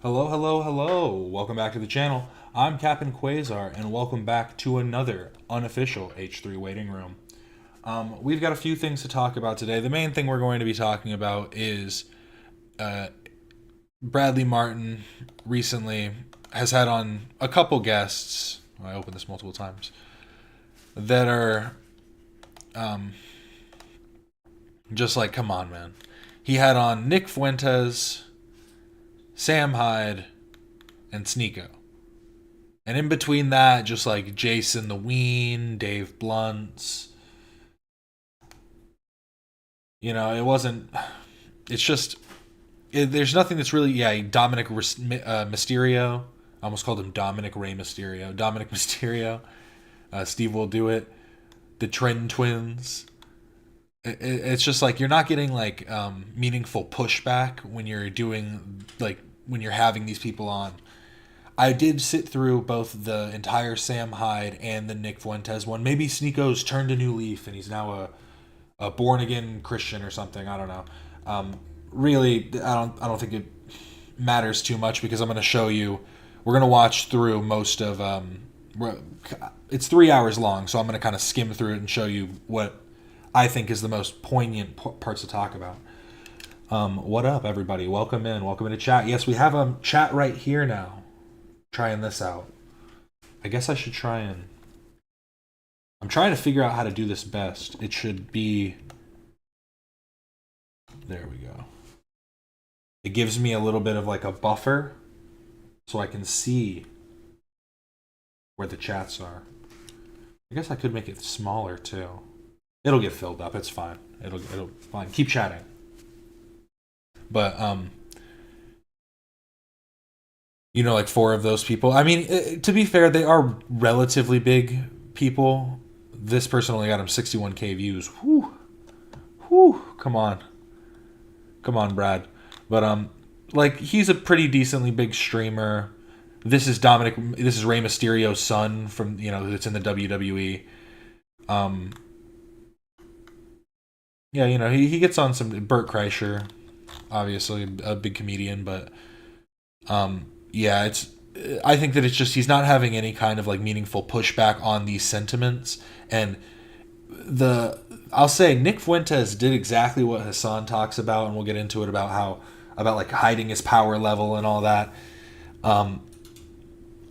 Hello, hello, hello. Welcome back to the channel. I'm Captain Quasar, and welcome back to another unofficial H3 waiting room. We've got a few things to talk about today. The main thing we're going to be talking about is Bradley Martyn recently has had on a couple guests. I opened this multiple times that are just like, come on, man. He had on Nick Fuentes, Sam Hyde, and Sneeko. And in between that, just like Jason the Ween, Dave Blunts. You know, it wasn't. It's just. There's nothing that's really. Yeah, Dominic Mysterio. I almost called him Dominic Ray Mysterio. Dominic Mysterio. Steve will do it. The Trend Twins. It's just like you're not getting like meaningful pushback when you're doing like when you're having these people on. I did sit through both the entire Sam Hyde and the Nick Fuentes one. Maybe Sneeko's turned a new leaf and he's now a born again Christian or something. I don't know. Really, I don't think it matters too much because I'm going to show you. We're going to watch through most of. It's 3 hours long, so I'm going to kind of skim through it and show you what I think is the most poignant parts to talk about. What up, everybody? Welcome into chat. Yes, we have a chat right here now. Trying this out. I guess I should try and... I'm trying to figure out how to do this best. It should be... There we go. It gives me a little bit of like a buffer so I can see where the chats are. I guess I could make it smaller too. It'll get filled up. It's fine. It'll fine. Keep chatting. But you know, like 4 of those people. I mean, to be fair, they are relatively big people. This person only got him 61K views. Whew. Whew. Come on, Brad. But like he's a pretty decently big streamer. This is Rey Mysterio's son from that's in the WWE. Yeah, he gets on some Burt Kreischer, obviously a big comedian, but yeah, I think that it's just he's not having any kind of like meaningful pushback on these sentiments. And I'll say Nick Fuentes did exactly what Hasan talks about, and we'll get into it about like hiding his power level and all that.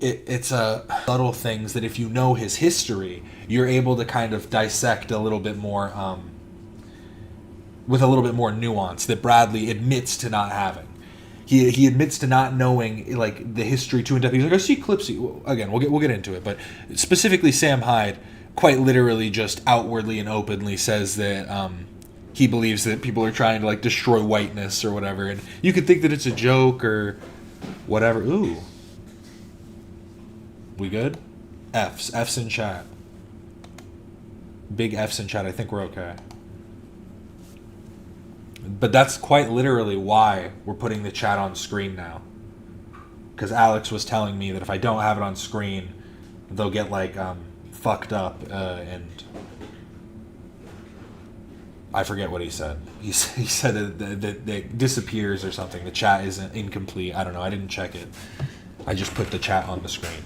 It's subtle things that if you know his history, you're able to kind of dissect a little bit more with a little bit more nuance that Bradley admits to not having. He admits to not knowing like the history to in depth. He's like, I see clips. Again, we'll get into it, but specifically Sam Hyde, quite literally, just outwardly and openly says that he believes that people are trying to like destroy whiteness or whatever, and you could think that it's a joke or whatever. Ooh, we good? F's in chat. Big F's in chat. I think we're okay. But that's quite literally why we're putting the chat on screen now. Because Alex was telling me that if I don't have it on screen, they'll get like fucked up and I forget what he said. He said that it disappears or something. The chat isn't incomplete. I don't know. I didn't check it. I just put the chat on the screen.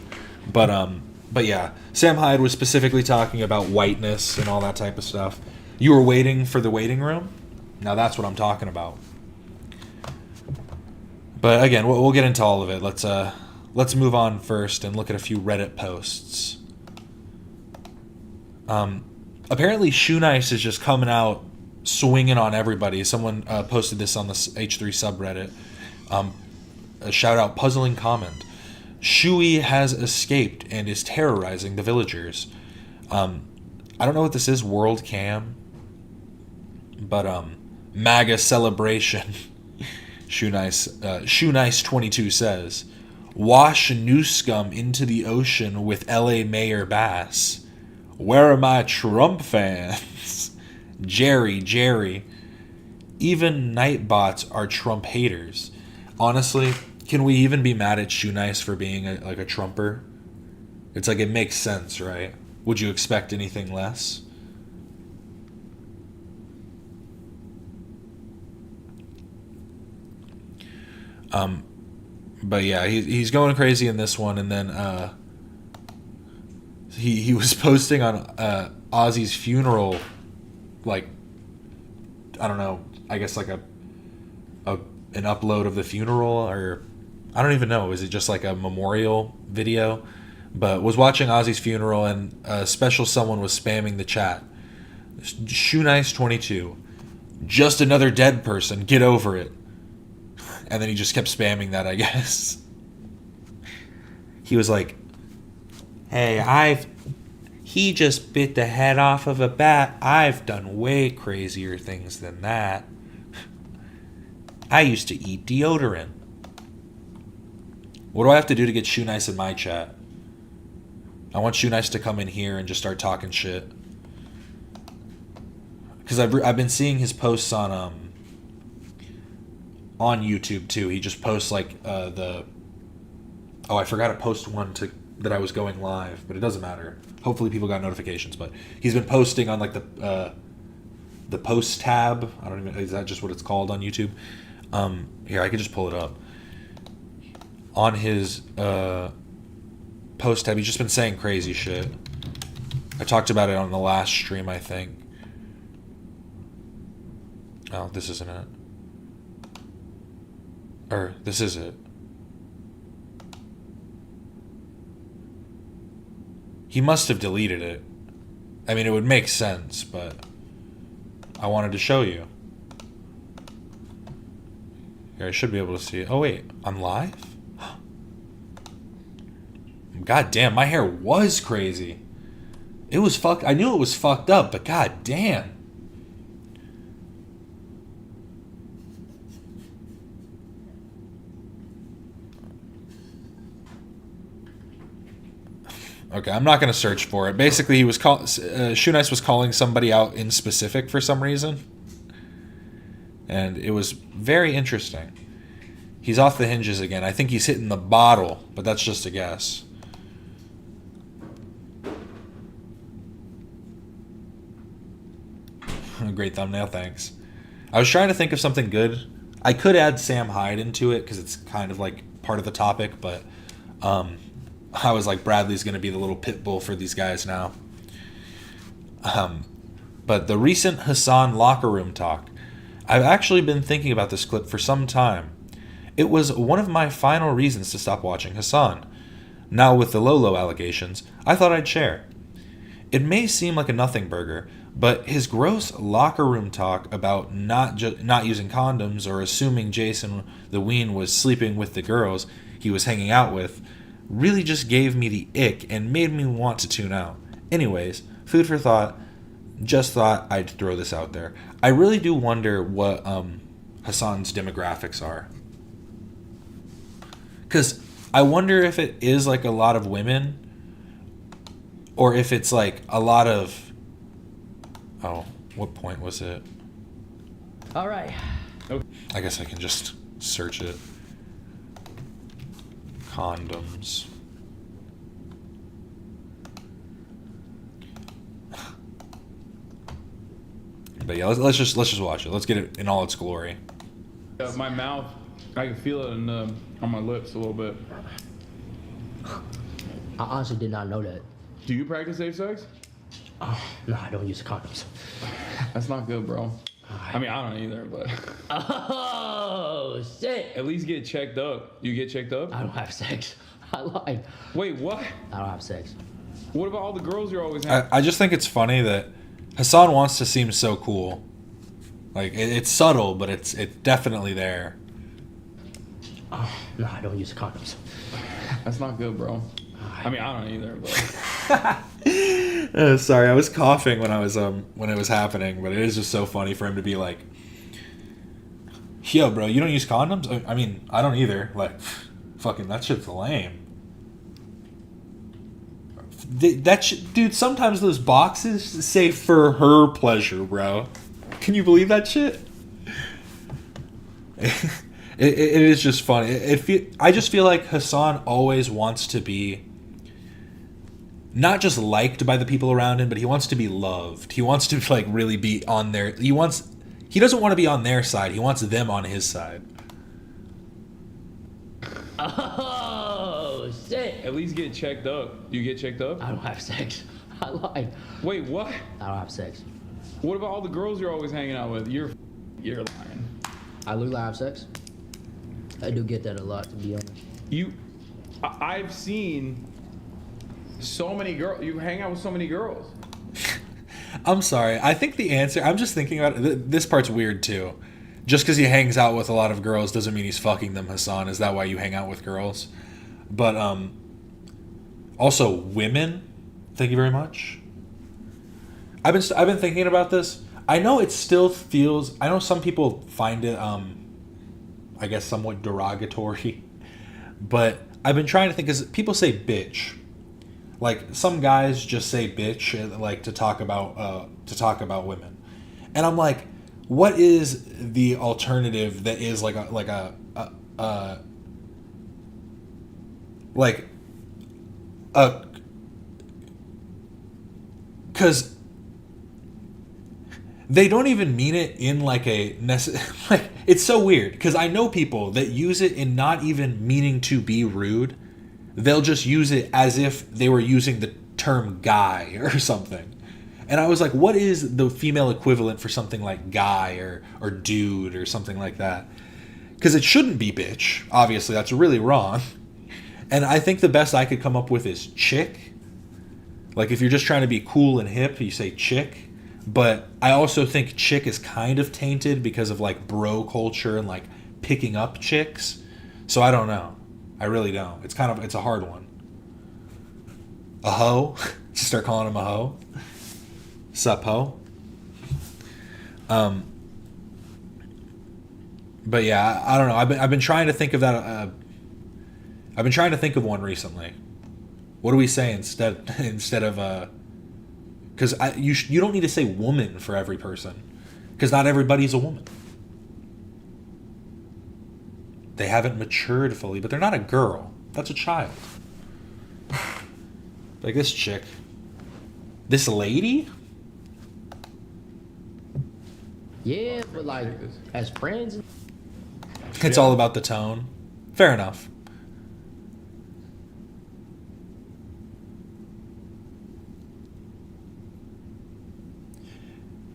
But yeah, Sam Hyde was specifically talking about whiteness and all that type of stuff. You were waiting for the waiting room? Now that's what I'm talking about. But again, we'll get into all of it. Let's move on first and look at a few Reddit posts. Apparently, ShoeNice is just coming out swinging on everybody. Someone posted this on the H3 subreddit. A shout out, puzzling comment. Shuey has escaped and is terrorizing the villagers. I don't know what this is, World Cam, but MAGA celebration. ShoeNice 22 says, wash new scum into the ocean with LA Mayor Bass. Where are my Trump fans? Jerry. Even Nightbots are Trump haters. Honestly, can we even be mad at ShoeNice for being a Trumper? It's like it makes sense, right? Would you expect anything less? But yeah, he's going crazy in this one, and then he was posting on Ozzy's funeral, like, I don't know, I guess like an upload of the funeral, or I don't even know, is it just like a memorial video? But was watching Ozzy's funeral, and a special someone was spamming the chat. ShoeNice 22, just another dead person, get over it. And then he just kept spamming that, I guess. He was like, hey, he just bit the head off of a bat. I've done way crazier things than that. I used to eat deodorant. What do I have to do to get ShoeNice in my chat? I want ShoeNice to come in here and just start talking shit. Because I've been seeing his posts on YouTube too. He just posts like I forgot to post one that I was going live, but it doesn't matter. Hopefully people got notifications. But he's been posting on like the post tab. I don't even, is that just what it's called on YouTube? Here, I could just pull it up. On his post tab, he's just been saying crazy shit. I talked about it on the last stream, I think. Oh, this isn't it. Or, this is it. He must have deleted it. I mean, it would make sense, but I wanted to show you. Here, I should be able to see it. Oh, wait. I'm live? God damn, my hair was crazy. It was fucked. I knew it was fucked up, but god damn. Okay, I'm not going to search for it. Basically, he was ShoeNice was calling somebody out in specific for some reason. And it was very interesting. He's off the hinges again. I think he's hitting the bottle, but that's just a guess. Great thumbnail, thanks. I was trying to think of something good. I could add Sam Hyde into it because it's kind of like part of the topic, but I was like, Bradley's going to be the little pit bull for these guys now. But the recent Hasan locker room talk. I've actually been thinking about this clip for some time. It was one of my final reasons to stop watching Hasan. Now with the Lolo allegations, I thought I'd share. It may seem like a nothing burger, but his gross locker room talk about not using condoms or assuming Jason the Ween was sleeping with the girls he was hanging out with really just gave me the ick and made me want to tune out. Anyways, food for thought. Just thought I'd throw this out there. I really do wonder what Hasan's demographics are. Because I wonder if it is like a lot of women or if it's like a lot of... Oh, what point was it? All right. I guess I can just search it. Condoms. But yeah, let's just watch it. Let's get it in all its glory. My mouth, I can feel it on my lips a little bit. I honestly did not know that. Do you practice safe sex? No, I don't use condoms. That's not good, bro. I mean, I don't either, but Oh, shit. at least get checked up. You get checked up? I don't have sex. I lied. Wait, what? I don't have sex. What about all the girls you're always having? I just think it's funny that Hasan wants to seem so cool. Like, it's subtle, but it's definitely there. No, I don't use condoms. That's not good, bro. I mean, I don't either, but Sorry, I was coughing when it was happening, but it is just so funny for him to be like, "Yo, bro, you don't use condoms?" I mean, I don't either. Like, fucking, that shit's lame. Dude, sometimes those boxes say for her pleasure, bro. Can you believe that shit? It is just funny. I just feel like Hasan always wants to be not just liked by the people around him, but he wants to be loved. He wants to like really be on their. He doesn't want to be on their side. He wants them on his side. Oh, shit. At least get checked up. Do you get checked up? I don't have sex. I lied. Wait, what? I don't have sex. What about all the girls you're always hanging out with? You're lying. I literally have sex. I do get that a lot, to be honest. I've seen so many girls. You hang out with so many girls. I'm sorry. I think the answer, I'm just thinking about it. This part's weird too. Just because he hangs out with a lot of girls doesn't mean he's fucking them, Hasan. Is that why you hang out with girls? But also women. Thank you very much. I've been thinking about this. I know it still feels. I know some people find it, I guess, somewhat derogatory. But I've been trying to think, because people say bitch. Like, some guys just say bitch, like, to talk about women, and I'm like, what is the alternative that is like a because they don't even mean it in like a like, it's so weird, because I know people that use it in not even meaning to be rude. They'll just use it as if they were using the term guy or something. And I was like, what is the female equivalent for something like guy or dude or something like that? Because it shouldn't be bitch. Obviously, that's really wrong. And I think the best I could come up with is chick. Like, if you're just trying to be cool and hip, you say chick. But I also think chick is kind of tainted because of like bro culture and like picking up chicks. So I don't know. I really don't. It's a hard one. A hoe? Just start calling him a hoe? Sup, hoe? But yeah, I don't know. I've been trying to think of that. I've been trying to think of one recently. What do we say instead of because you don't need to say woman for every person, because not everybody's a woman. They haven't matured fully, but they're not a girl. That's a child. Like this chick. This lady? Yeah, but like, as friends. It's all about the tone. Fair enough.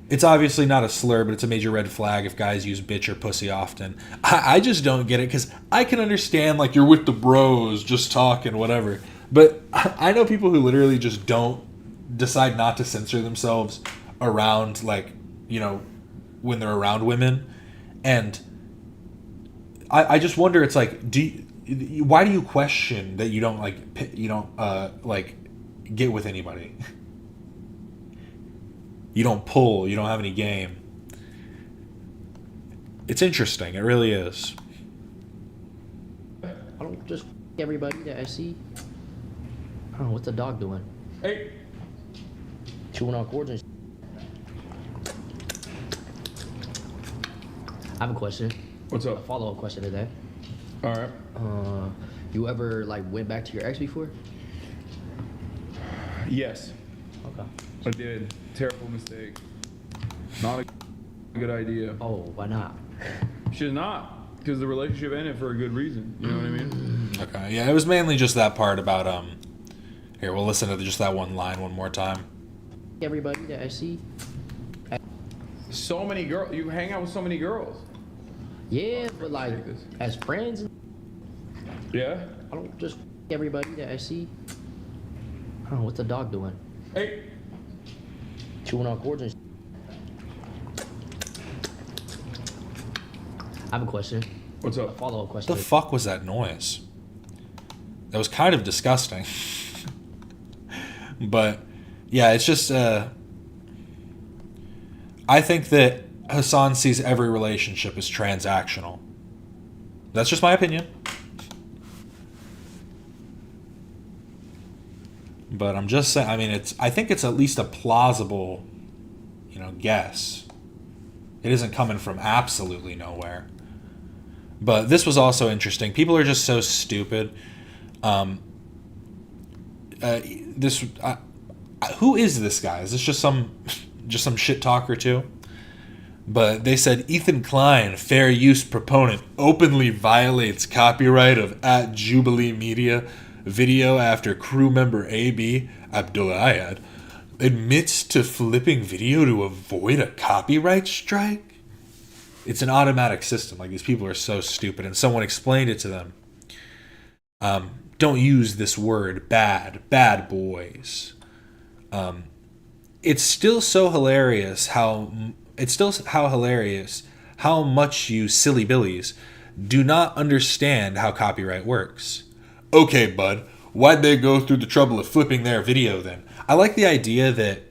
It's obviously not a slur, but it's a major red flag if guys use bitch or pussy often. I just don't get it, because I can understand, like, you're with the bros, just talking, whatever. But I know people who literally just decide not to censor themselves around, like, you know, when they're around women. And I just wonder, it's like, why do you question that you don't, like, get with anybody? You don't pull. You don't have any game. It's interesting. It really is. I don't just everybody that I see. I don't know, what's the dog doing? Hey. Chewing on cords and I have a question. What's A up? follow-up question to that. All right. You ever like went back to your ex before? Yes, Okay. I did. Terrible mistake. Not a good idea. Oh, why not? Should not, because the relationship ended for a good reason. You know what I mean? Okay. Yeah, it was mainly just that part about Here, we'll listen to just that one line one more time. Everybody that I see. So many girls. You hang out with so many girls. Yeah, but like, Take this. as friends. Yeah. I don't just everybody that I see. I don't know, what's the dog doing? Hey. Chewing on cords and I have a question. What's A up? follow-up What question. the fuck was that noise? That was kind of disgusting. But yeah, it's just I think that Hasan sees every relationship as transactional. That's just my opinion. But I'm just saying, I mean, I think it's at least a plausible, guess. It isn't coming from absolutely nowhere. But this was also interesting. People are just so stupid. Who is this guy? Is this just some shit talker too? But they said Ethan Klein, fair use proponent, openly violates copyright of at Jubilee Media video after crew member AB Abdulayad admits to flipping video to avoid a copyright strike. It's an automatic system. Like, these people are so stupid, and someone explained it to them. Don't use this word, bad boys. It's still hilarious how much you silly billies do not understand how copyright works. Okay, bud, why'd they go through the trouble of flipping their video then? I like the idea that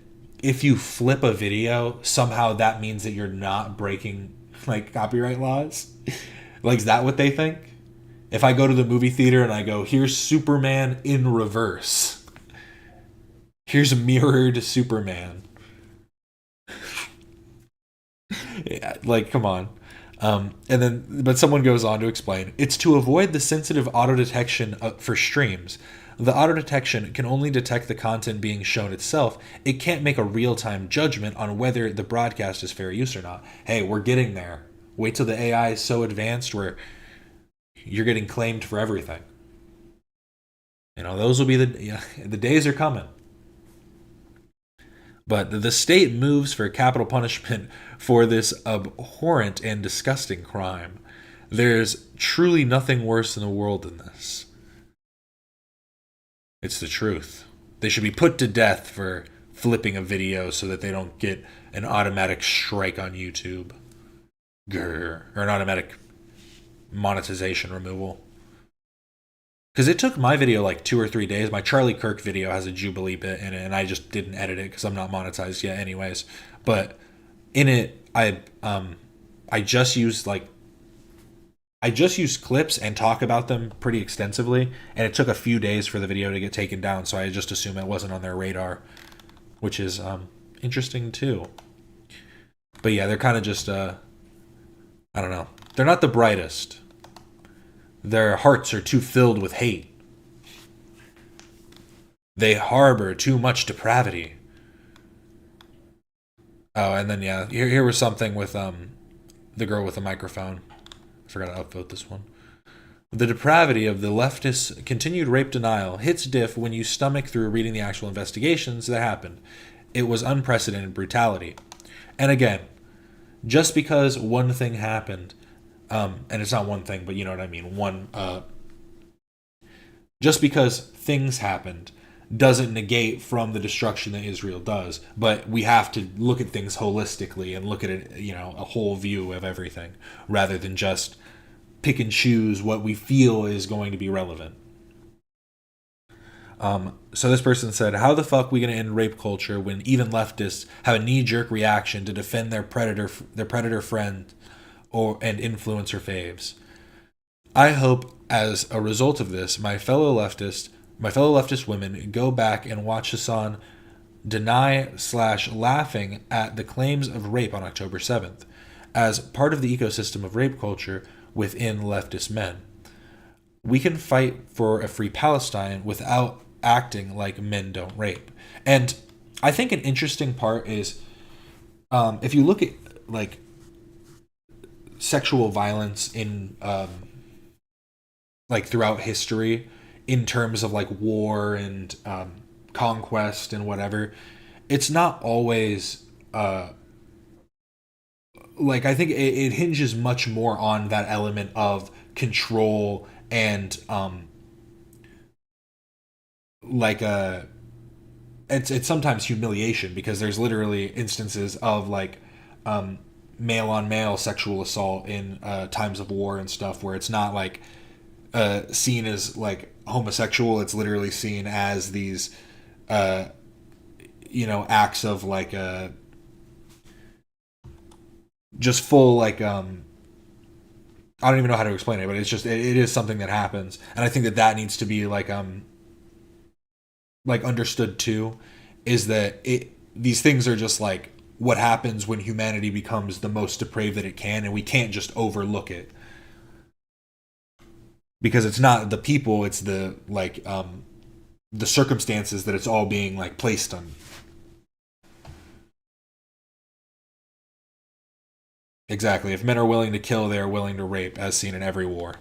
if you flip a video, somehow that means that you're not breaking like copyright laws. Like, is that what they think? If I go to the movie theater and I go, here's Superman in reverse. Here's a mirrored Superman. Yeah, like, come on. But someone goes on to explain, it's to avoid the sensitive auto detection for streams. The auto detection can only detect the content being shown itself. It can't make a real-time judgment on whether the broadcast is fair use or not. Hey, we're getting there. Wait till the AI is so advanced where you're getting claimed for everything. You know, those will be the days are coming. But the state moves for capital punishment for this abhorrent and disgusting crime. There's truly nothing worse in the world than this. It's the truth. They should be put to death for flipping a video so that they don't get an automatic strike on YouTube. Grr. Or an automatic monetization removal. Because it took my video like 2 or 3 days. My Charlie Kirk video has a Jubilee bit in it, and I just didn't edit it because I'm not monetized yet anyways. But in it, I just used clips and talk about them pretty extensively, and it took a few days for the video to get taken down, so I just assume it wasn't on their radar, which is interesting too. But yeah, they're kind of just, I don't know. They're not the brightest. Their hearts are too filled with hate. They harbor too much depravity. Oh, and then yeah, here was something with the girl with the microphone. I forgot to upvote this one. The depravity of the leftists' continued rape denial hits diff when you stomach through reading the actual investigations that happened. It was unprecedented brutality. And again, just because one thing happened, and it's not one thing, but you know what I mean. Just because things happened doesn't negate from the destruction that Israel does. But we have to look at things holistically and look at it, you know, a whole view of everything, rather than just pick and choose what we feel is going to be relevant. So this person said, how the fuck are we going to end rape culture when even leftists have a knee-jerk reaction to defend their predator friend and influencer faves? I hope as a result of this, my fellow leftist women go back and watch Hasan deny/laughing at the claims of rape on October 7th as part of the ecosystem of rape culture within leftist men. We can fight for a free Palestine without acting like men don't rape. And I think an interesting part is if you look at like sexual violence in like throughout history in terms of like war and conquest and whatever, it's not always like, I think it hinges much more on that element of control and it's sometimes humiliation, because there's literally instances of like male on male sexual assault in times of war and stuff, where it's not like seen as like homosexual. It's literally seen as these acts of like just full like I don't even know how to explain it, but it's just it is something that happens, and I think that needs to be like understood too, is that these things are just like what happens when humanity becomes the most depraved that it can, and we can't just overlook it, because it's not the people, it's the like the circumstances that it's all being like placed on. Exactly. If men are willing to kill, they are willing to rape, as seen in every war.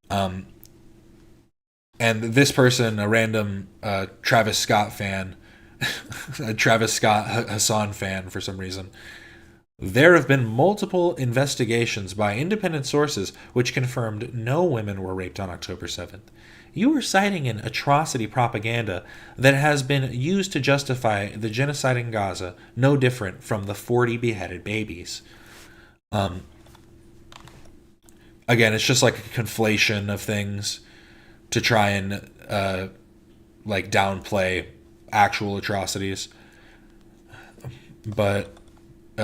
And this person, a random Travis Scott fan, a Travis Scott Hasan fan for some reason, there have been multiple investigations by independent sources which confirmed no women were raped on October 7th. You are citing an atrocity propaganda that has been used to justify the genocide in Gaza, no different from the 40 beheaded babies. Again, it's just like a conflation of things to try and like downplay actual atrocities. But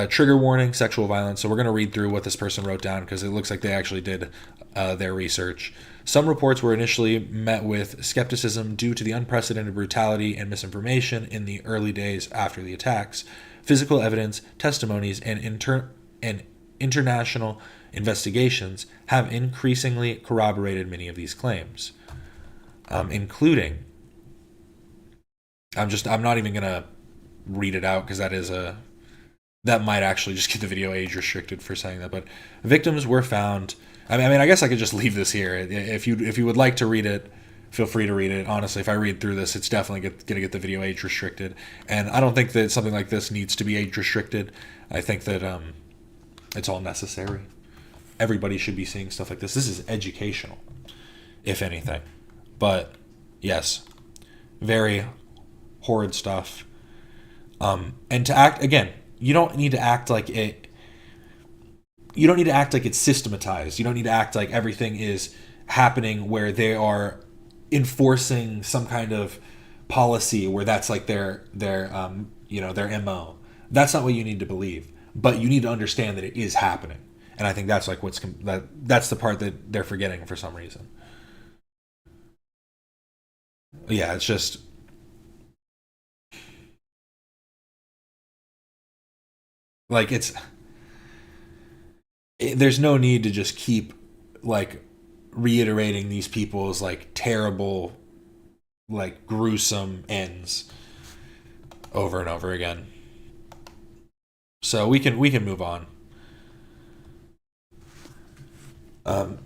trigger warning, sexual violence. So we're going to read through what this person wrote down because it looks like they actually did their research. Some reports were initially met with skepticism due to the unprecedented brutality and misinformation in the early days after the attacks. Physical evidence, testimonies, and international investigations have increasingly corroborated many of these claims, including. I'm not even gonna read it out because that might actually just get the video age restricted for saying that. But victims were found. I mean, I guess I could just leave this here. If you would like to read it, feel free to read it. Honestly, if I read through this, it's definitely gonna get the video age restricted. And I don't think that something like this needs to be age restricted. I think that it's all necessary. Everybody should be seeing stuff like this. This is educational, if anything. But yes, very horrid stuff. And to act again, you don't need to act like it. You don't need to act like it's systematized. You don't need to act like everything is happening where they are enforcing some kind of policy where that's like their MO. That's not what you need to believe. But you need to understand that it is happening. And I think that's like that's the part that they're forgetting for some reason. Yeah, it's just like there's no need to just keep like reiterating these people's like terrible, like gruesome ends over and over again. So we can move on. I'm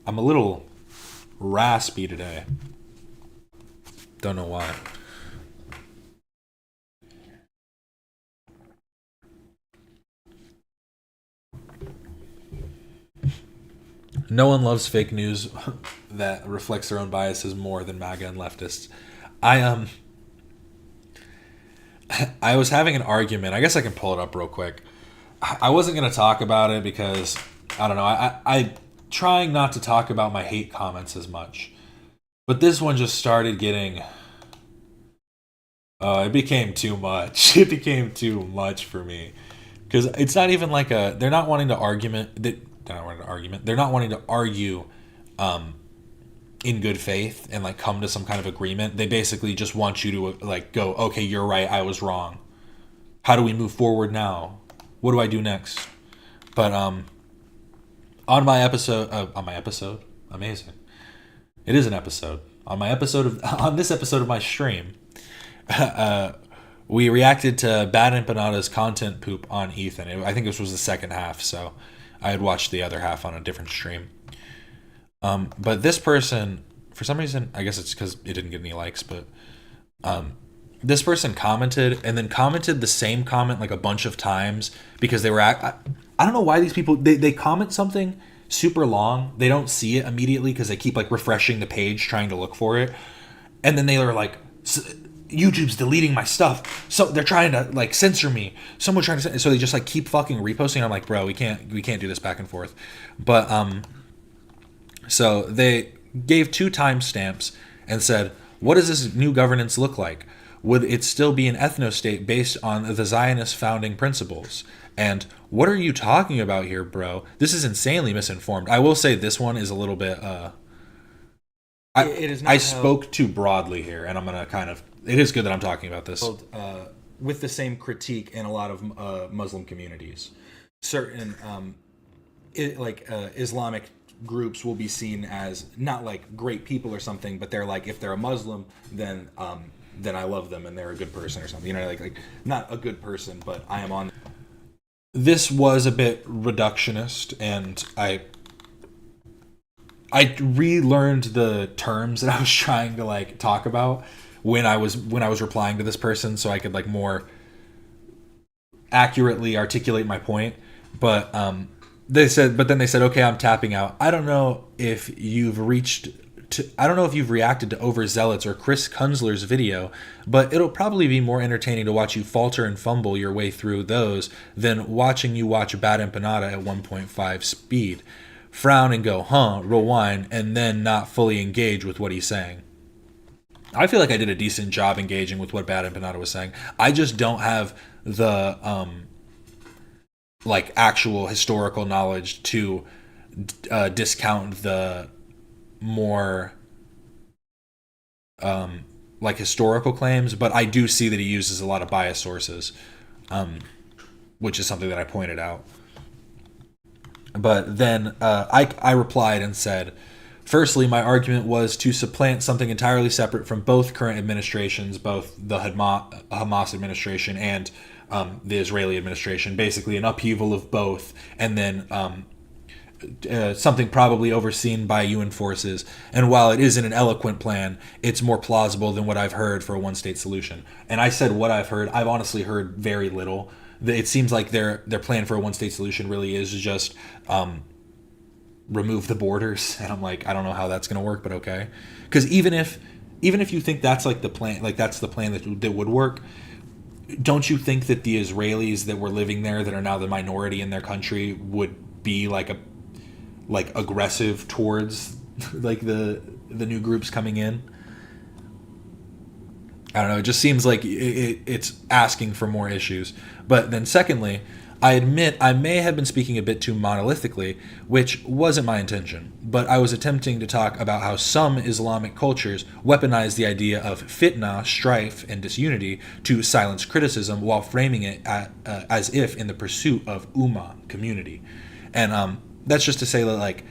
a little raspy today. Don't know why. No one loves fake news that reflects their own biases more than MAGA and leftists. I was having an argument. I guess I can pull it up real quick. I wasn't going to talk about it because, I don't know, I trying not to talk about my hate comments as much. But this one just started getting... it became too much. It became too much for me. Because it's not even like they're not wanting to argument... They're not wanting to argue in good faith and like come to some kind of agreement. They basically just want you to like go, okay, you're right, I was wrong. How do we move forward now? What do I do next? But on my episode, amazing. It is an episode. On this episode of my stream, we reacted to Bad Empanada's content poop on Ethan. I think this was the second half, so I had watched the other half on a different stream. But this person, for some reason, I guess it's because it didn't get any likes, but this person commented and then commented the same comment like a bunch of times because they were I don't know why these people they comment something super long, they don't see it immediately because they keep like refreshing the page trying to look for it, and then they are like, YouTube's deleting my stuff, so they're trying to like censor me, someone's trying to, so they just like keep fucking reposting. I'm like, bro, we can't do this back and forth. But so they gave 2 timestamps and said, what does this new governance look like? Would it still be an ethno-state based on the Zionist founding principles? And what are you talking about here, bro? This is insanely misinformed. I will say this one is a little bit I spoke too broadly here, and I'm gonna kind of. It is good that I'm talking about this. With the same critique in a lot of Muslim communities, certain Islamic groups will be seen as not like great people or something, but they're like, if they're a Muslim, then then I love them and they're a good person or something. You know, like not a good person, but I am on. This was a bit reductionist, and I relearned the terms that I was trying to like talk about when I was replying to this person, so I could like more accurately articulate my point. But then they said, okay, I'm tapping out. I don't know if you've reacted to Overzealots or Chris Kunzler's video, but it'll probably be more entertaining to watch you falter and fumble your way through those than watching you watch Bad Empanada at 1.5 speed. Frown and go, rewind, and then not fully engage with what he's saying. I feel like I did a decent job engaging with what Bad Empanada was saying. I just don't have the like actual historical knowledge to discount the more like historical claims, but I do see that he uses a lot of biased sources, which is something that I pointed out. But then I replied and said, firstly, my argument was to supplant something entirely separate from both current administrations, both the Hamas administration and the Israeli administration, basically an upheaval of both, and then something probably overseen by UN forces. And while it isn't an eloquent plan, it's more plausible than what I've heard for a one-state solution. And I said what I've heard. I've honestly heard very little. It seems like their plan for a one-state solution really is just remove the borders. And I'm like, I don't know how that's going to work, but okay. Because even if you think that's like the plan, like that's the plan that would work, don't you think that the Israelis that were living there, that are now the minority in their country, would be like aggressive towards like the new groups coming in? I don't know. It just seems like it's asking for more issues. But then secondly, I admit I may have been speaking a bit too monolithically, which wasn't my intention, but I was attempting to talk about how some Islamic cultures weaponize the idea of fitna, strife, and disunity to silence criticism while framing it as if in the pursuit of ummah, community. And that's just to say that, like,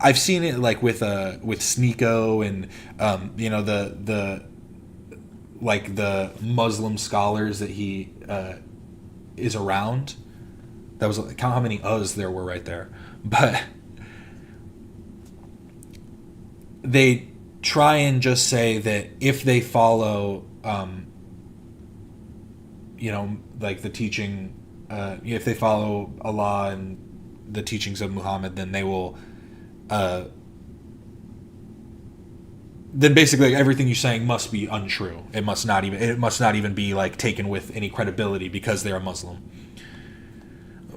I've seen it like with Sneeko and the Muslim scholars that he is around. That was, count how many uhs there were right there. But they try and just say that if they follow like the teaching, if they follow Allah and the teachings of Muhammad, then they will then basically everything you're saying must be untrue. It must not even be like taken with any credibility because they're a Muslim.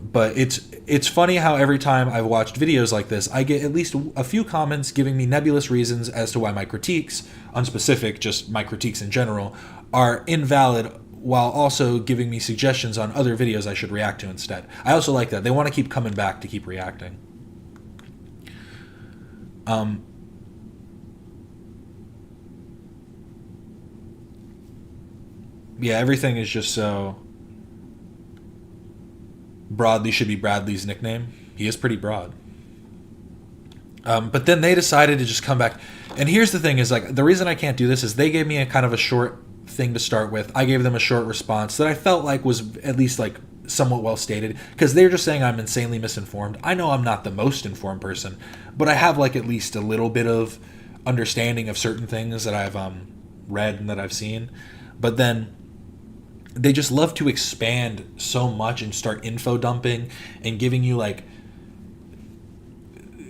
But it's funny how every time I've watched videos like this, I get at least a few comments giving me nebulous reasons as to why my critiques, unspecific, just my critiques in general, are invalid, while also giving me suggestions on other videos I should react to instead. I also like that. They want to keep coming back to keep reacting. Yeah, everything is just so... Broadly should be Bradley's nickname. He is pretty broad. But then they decided to just come back. And here's the thing is, like, the reason I can't do this is they gave me a kind of a short thing to start with. I gave them a short response that I felt like was at least like somewhat well stated, because they're just saying I'm insanely misinformed. I know I'm not the most informed person, but I have like at least a little bit of understanding of certain things that I've read and that I've seen. But then they just love to expand so much and start info dumping and giving you like,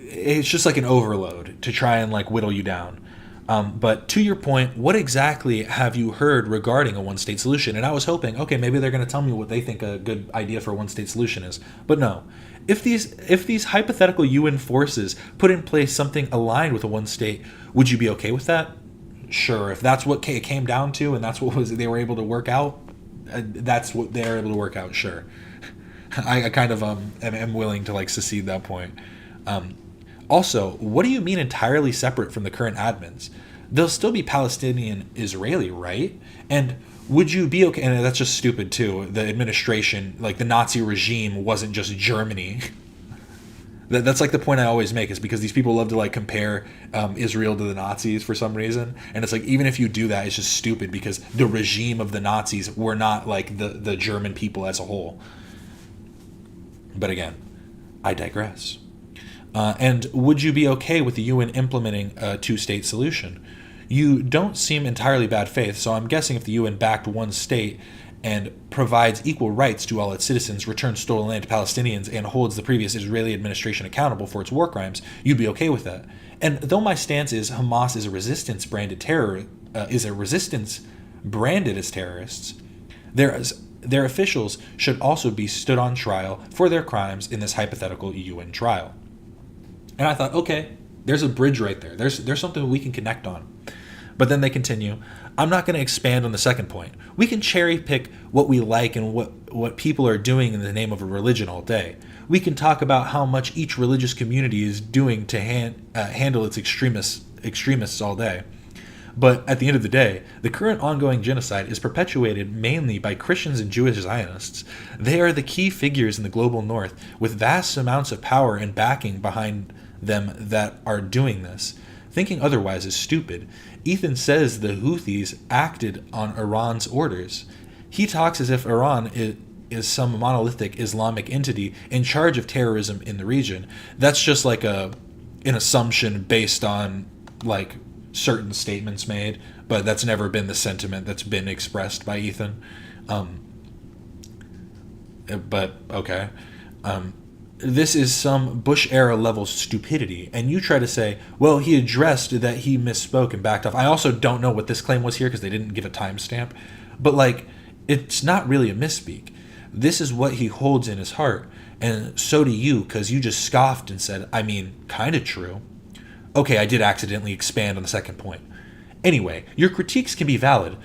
it's just like an overload to try and like whittle you down. But to your point, what exactly have you heard regarding a one-state solution? And I was hoping, okay, maybe they're going to tell me what they think a good idea for a one-state solution is. But no. If these hypothetical UN forces put in place something aligned with a one-state, would you be okay with that? Sure. If that's what it came down to and that's what they were able to work out, that's what they're able to work out, sure. I kind of am willing to like secede that point. Also, what do you mean entirely separate from the current admins? They'll still be Palestinian Israeli, right? And would you be okay? And that's just stupid too. The administration, like the Nazi regime, wasn't just Germany. That's like the point I always make, is because these people love to like compare Israel to the Nazis for some reason, and it's like, even if you do that, it's just stupid, because the regime of the Nazis were not like the German people as a whole. But again, I digress. And would you be okay with the UN implementing a two-state solution? You don't seem entirely bad faith, so I'm guessing if the UN backed one state and provides equal rights to all its citizens, returns stolen land to Palestinians, and holds the previous Israeli administration accountable for its war crimes, you'd be okay with that. And though my stance is Hamas is a resistance branded as terrorists, their officials should also be stood on trial for their crimes in this hypothetical UN trial. And I thought, okay, there's a bridge right there. There's something we can connect on. But then they continue, I'm not going to expand on the second point. We can cherry pick what we like and what people are doing in the name of a religion all day. We can talk about how much each religious community is doing to handle its extremists all day. But at the end of the day, the current ongoing genocide is perpetuated mainly by Christians and Jewish Zionists. They are the key figures in the global north with vast amounts of power and backing behind them that are doing this. Thinking otherwise is stupid. Ethan says the Houthis acted on Iran's orders. He talks as if Iran is some monolithic Islamic entity in charge of terrorism in the region. That's just like an assumption based on like certain statements made, but that's never been the sentiment that's been expressed by Ethan. But okay. This is some Bush-era level stupidity, and you try to say, well, he addressed that he misspoke and backed off. I also don't know what this claim was here because they didn't give a timestamp, but like, it's not really a misspeak. This is what he holds in his heart, and so do you, because you just scoffed and said, I mean, kind of true. Okay, I did accidentally expand on the second point. Anyway, your critiques can be valid.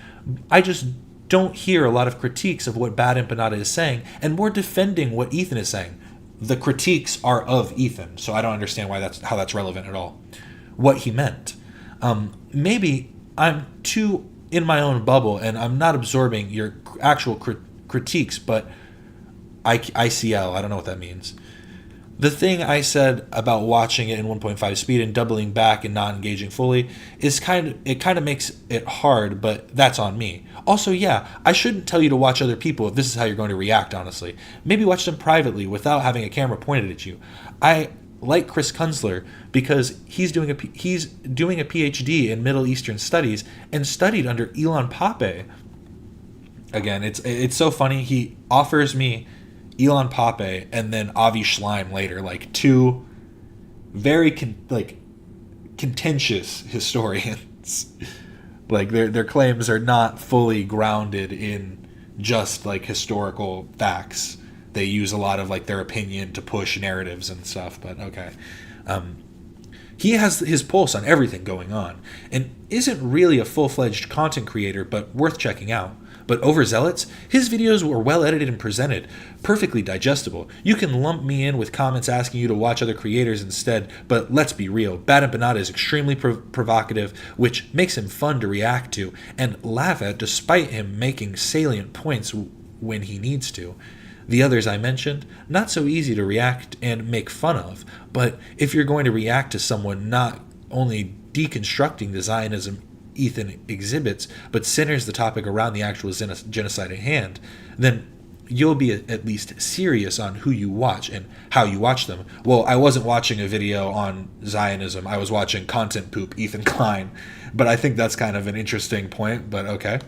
I just don't hear a lot of critiques of what Bad Empanada is saying, and more defending what Ethan is saying. The critiques are of Ethan, so I don't understand how that's relevant at all. What he meant. Maybe I'm too in my own bubble and I'm not absorbing your actual critiques, but ICL, I don't know what that means. The thing I said about watching it in 1.5 speed and doubling back and not engaging fully is kind of makes it hard, but that's on me. Also, yeah, I shouldn't tell you to watch other people if this is how you're going to react, honestly. Maybe watch them privately without having a camera pointed at you. I like Chris Kunzler because he's doing a PhD in Middle Eastern studies and studied under Ilan Pappé. Again, it's so funny. He offers me Ilan Pappé and then Avi Schleim later, like two very contentious historians. Like their claims are not fully grounded in just like historical facts. They use a lot of like their opinion to push narratives and stuff, but okay. He has his pulse on everything going on and isn't really a full-fledged content creator, but worth checking out. But overzealots, his videos were well edited and presented, perfectly digestible. You can lump me in with comments asking you to watch other creators instead, but let's be real, Bad Empanada is extremely provocative, which makes him fun to react to and laugh at despite him making salient points when he needs to. The others I mentioned, not so easy to react and make fun of, but if you're going to react to someone not only deconstructing the Zionism Ethan exhibits, but centers the topic around the actual genocide at hand, then you'll be at least serious on who you watch and how you watch them. Well, I wasn't watching a video on Zionism. I was watching Content Poop, Ethan Klein. But I think that's kind of an interesting point, but okay.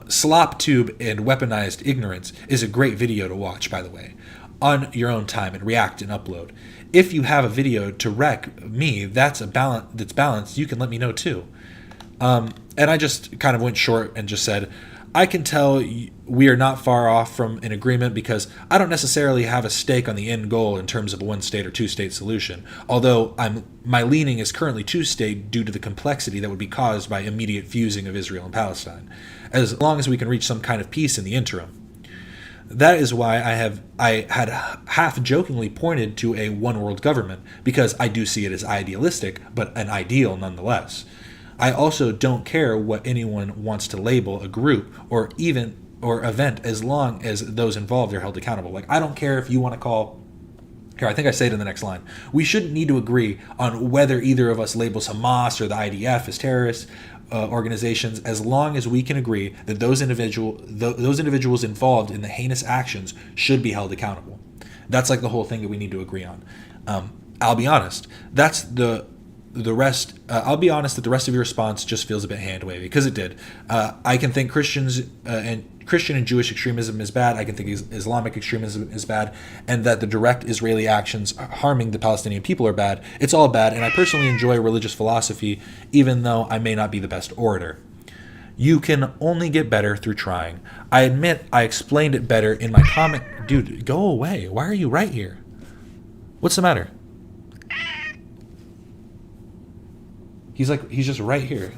Slop Tube and Weaponized Ignorance is a great video to watch, by the way, on your own time and react and upload. If you have a video to wreck me that's balanced, you can let me know too. And I just kind of went short and just said, I can tell we are not far off from an agreement because I don't necessarily have a stake on the end goal in terms of a one-state or two-state solution, although my leaning is currently two-state due to the complexity that would be caused by immediate fusing of Israel and Palestine, as long as we can reach some kind of peace in the interim. That is why I had half-jokingly pointed to a one-world government, because I do see it as idealistic, but an ideal nonetheless. I also don't care what anyone wants to label a group or event as long as those involved are held accountable. Like, I don't care if you want to call Here, I think I say it in the next line. We shouldn't need to agree on whether either of us labels Hamas or the IDF as terrorist organizations, as long as we can agree that those individuals involved in the heinous actions should be held accountable. That's like the whole thing that we need to agree on. I'll be honest. That's the rest. I'll be honest that the rest of your response just feels a bit hand wavy, because it did. I can think Christian and Jewish extremism is bad. I can think Islamic extremism is bad, and that the direct Israeli actions harming the Palestinian people are bad. It's all bad, and I personally enjoy religious philosophy, even though I may not be the best orator. You can only get better through trying. I admit I explained it better in my comment. Dude, go away. Why are you right here? What's the matter? He's just right here.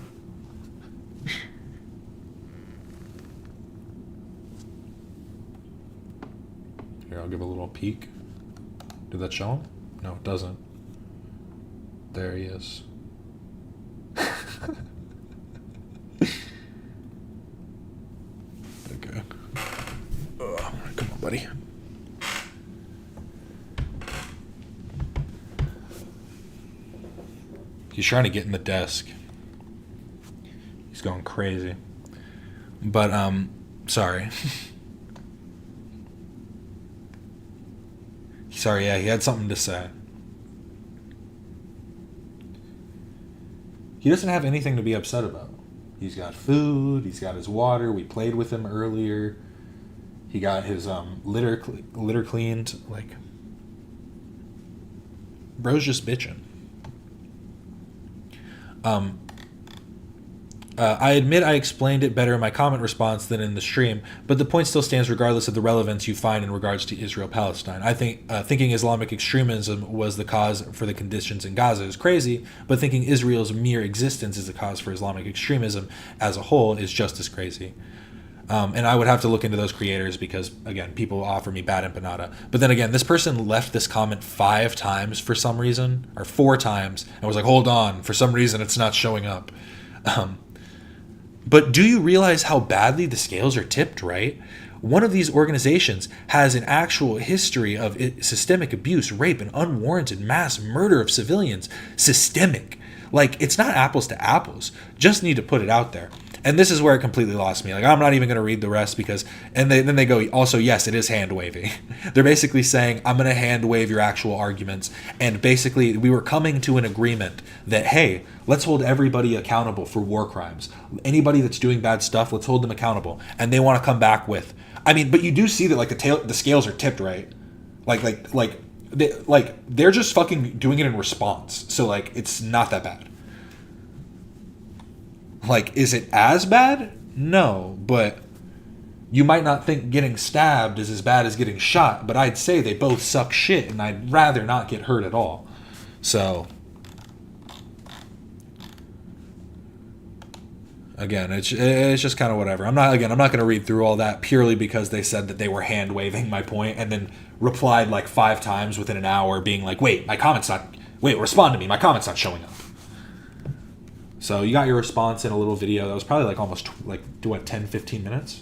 Here, I'll give a little peek. Did that show him? No, it doesn't. There he is. Okay. Come on, buddy. He's trying to get in the desk. He's going crazy. But, sorry. Sorry, yeah, he had something to say. He doesn't have anything to be upset about. He's got food, he's got his water, we played with him earlier. He got his litter cleaned. Like, bro's just bitching. I admit I explained it better in my comment response than in the stream, but the point still stands regardless of the relevance you find in regards to Israel-Palestine. I think thinking Islamic extremism was the cause for the conditions in Gaza is crazy, but thinking Israel's mere existence is the cause for Islamic extremism as a whole is just as crazy. And I would have to look into those creators because, again, people offer me bad empanada. But then again, this person left this comment 5 times for some reason, or 4 times, and was like, hold on, for some reason it's not showing up. But do you realize how badly the scales are tipped, right? One of these organizations has an actual history of systemic abuse, rape, and unwarranted mass murder of civilians. Systemic. Like, it's not apples to apples. Just need to put it out there. And this is where it completely lost me. Like, I'm not even going to read the rest because... And then they go, also, yes, it is hand-waving. They're basically saying, I'm going to hand-wave your actual arguments. And basically, we were coming to an agreement that, hey, let's hold everybody accountable for war crimes. Anybody that's doing bad stuff, let's hold them accountable. And they want to come back with... I mean, but you do see that, like, the scales are tipped, right? They're just fucking doing it in response. So, like, it's not that bad. Like, is it as bad? No, but you might not think getting stabbed is as bad as getting shot, but I'd say they both suck shit, and I'd rather not get hurt at all. So, again, it's just kind of whatever. I'm not going to read through all that purely because they said that they were hand-waving my point and then replied like 5 times within an hour being like, wait, respond to me, my comment's not showing up. So you got your response in a little video that was probably like almost 10-15 minutes.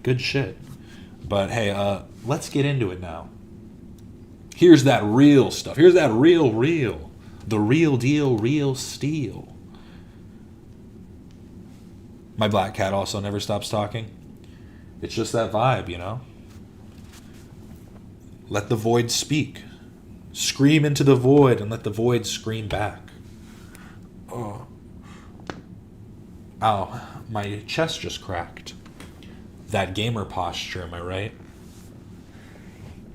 Good shit. But hey, let's get into it now. Here's that real stuff. Here's that real. The real deal, real steel. My black cat also never stops talking. It's just that vibe, you know? Let the void speak. Scream into the void and let the void scream back. Oh. Ow, my chest just cracked. That gamer posture, am I right?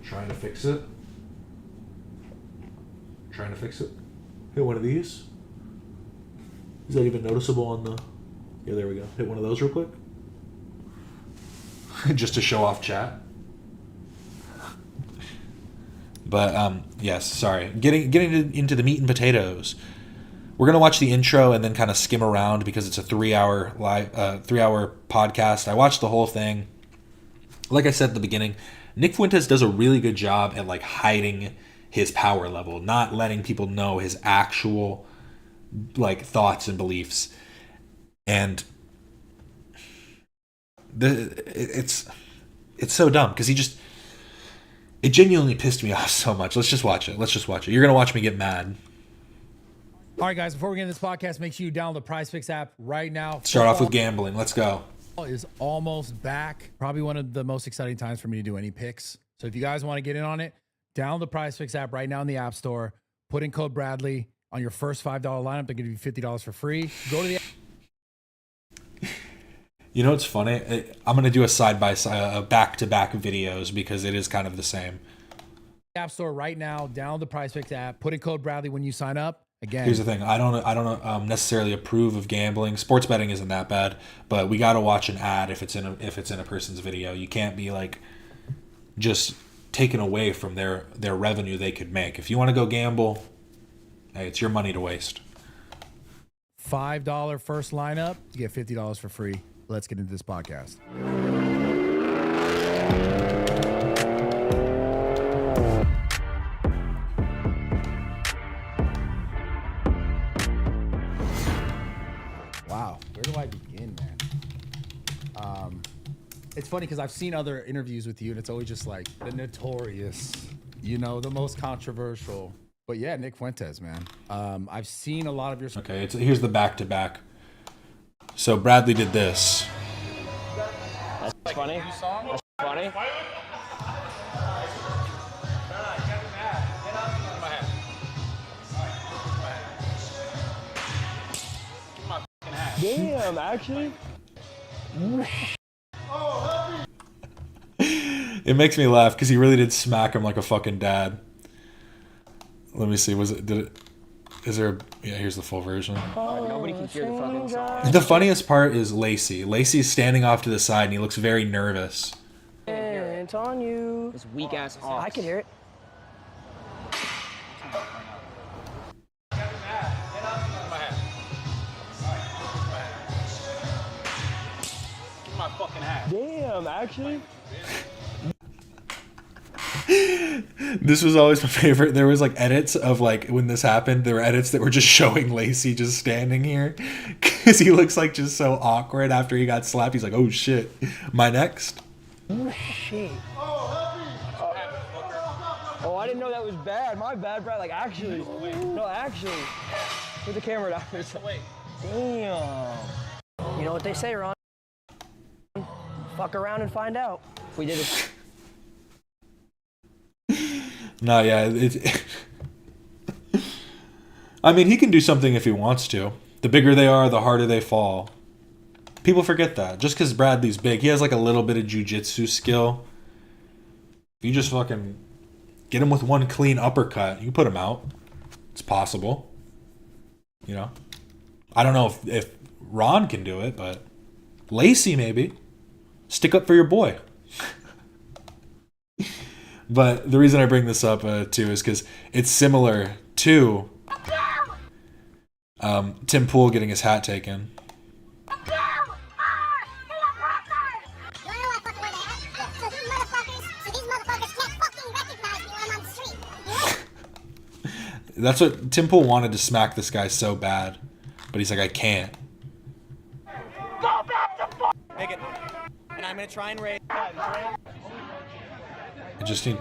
Trying to fix it. Hit one of these. Is that even noticeable on the... Yeah, there we go. Hit one of those real quick. Just to show off chat. But, yes, sorry. Getting into the meat and potatoes. We're going to watch the intro and then kind of skim around because it's a 3-hour podcast. I watched the whole thing. Like I said at the beginning, Nick Fuentes does a really good job at like hiding his power level, not letting people know his actual like thoughts and beliefs. And it's so dumb because It genuinely pissed me off so much. Let's just watch it. You're gonna watch me get mad. All right, guys, before we get into this podcast, make sure you download the PrizePicks app right now. Start off with gambling. Let's go. Is almost back. Probably one of the most exciting times for me to do any picks. So if you guys want to get in on it, download the PrizePicks app right now in the App Store. Put in code Bradley on your first $5 lineup. They'll give you $50 for free. Go to the You know what's funny? I'm gonna do a side-by-side, back-to-back videos because it is kind of the same. App Store right now. Download the PrizePicks app. Put in code Bradley when you sign up. Again, Here's the thing. I don't necessarily approve of gambling. Sports betting isn't that bad, but we got to watch an ad if it's in a person's video. You can't be like just taken away from their revenue they could make. If you want to go gamble, hey, it's your money to waste. $5 first lineup. You get $50 for free. Let's get into this podcast. Wow, where do I begin, man? It's funny because I've seen other interviews with you, and it's always just like the notorious, the most controversial. But yeah, Nick Fuentes, man. I've seen a lot of your. Okay, here's the back-to-back. So Bradley did this. That's funny. That's funny. Damn, actually. It makes me laugh because he really did smack him like a fucking dad. Let me see. Here's the full version. Nobody can hear the fucking song. The funniest part is Lacey. Lacey's standing off to the side and he looks very nervous. It's on you. This weak ass off. I can hear it. Damn, actually. This was always my favorite. There was like edits of like when this happened. There were edits that were just showing Lacey just standing here because he looks like just so awkward after he got slapped. He's like, "Oh shit, my next." Oh shit. Oh, I didn't know that was bad. My bad, Brad. Like actually, no, actually. Put the camera down. Damn. You know what they say, Ron? Fuck around and find out. If we did it. No, yeah. I mean, he can do something if he wants to. The bigger they are, the harder they fall. People forget that. Just because Bradley's big, he has like a little bit of jujitsu skill. If you just fucking get him with one clean uppercut, you can put him out. It's possible. I don't know if Ron can do it, but Lacey maybe. Stick up for your boy. But the reason I bring this up too is because it's similar to Tim Pool getting his hat taken. That's what Tim Pool wanted to smack this guy so bad, but he's like, I can't. Go back to Make it. And I'm gonna try and raise. I just need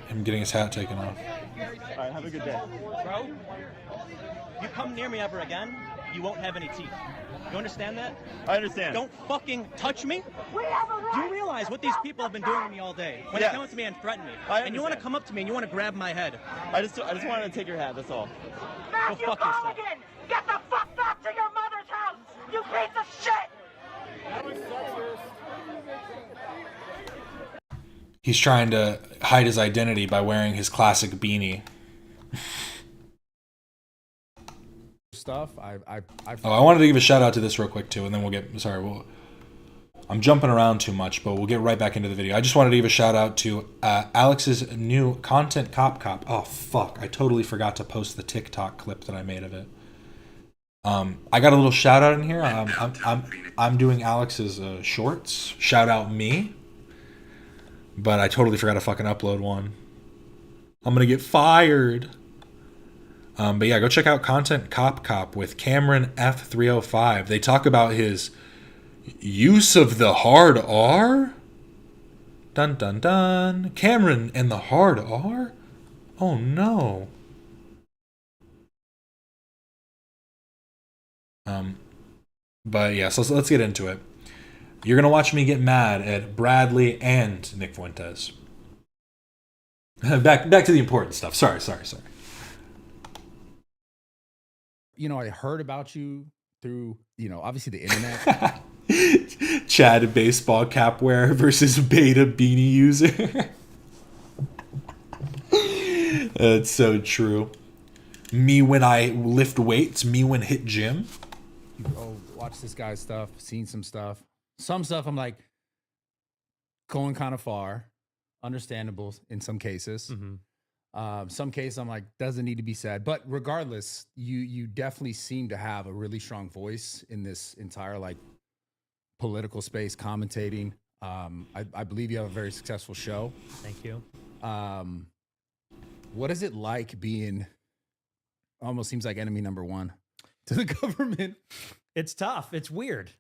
him getting his hat taken off. All right, have a good day. Bro, you come near me ever again, you won't have any teeth. You understand that? I understand. Don't fucking touch me. Do you realize what these people have been doing to me all day? When they come up to me and threaten me. And you want to come up to me and you want to grab my head. I just wanted to take your hat, that's all. Go fuck yourself. Get the fuck back to your mother's house, you piece of shit! He's trying to hide his identity by wearing his classic beanie. Stuff. I wanted to give a shout out to this real quick too, and then I'm jumping around too much, but we'll get right back into the video. I just wanted to give a shout out to Alex's new content cop. Oh fuck! I totally forgot to post the TikTok clip that I made of it. I got a little shout out in here. I'm doing Alex's shorts. Shout out me. But I totally forgot to fucking upload one. I'm gonna get fired. But yeah, go check out Content Cop with Cameron F305. They talk about his use of the hard R. Dun dun dun. Cameron and the hard R? Oh no. But yeah, so let's get into it. You're gonna watch me get mad at Bradley and Nick Fuentes. back to the important stuff. Sorry. You know, I heard about you through, you know, obviously the internet. Chad baseball cap wearer versus beta beanie user. That's so true. Me when I lift weights, me when hit gym. You go watch this guy's stuff, seen some stuff. Some stuff I'm like going kind of far, understandable in some cases. Some cases I'm like, doesn't need to be said. But regardless, you definitely seem to have a really strong voice in this entire like political space, commentating. I believe you have a very successful show. Thank you. What is it like being, almost seems like enemy number one to the government? It's tough. It's weird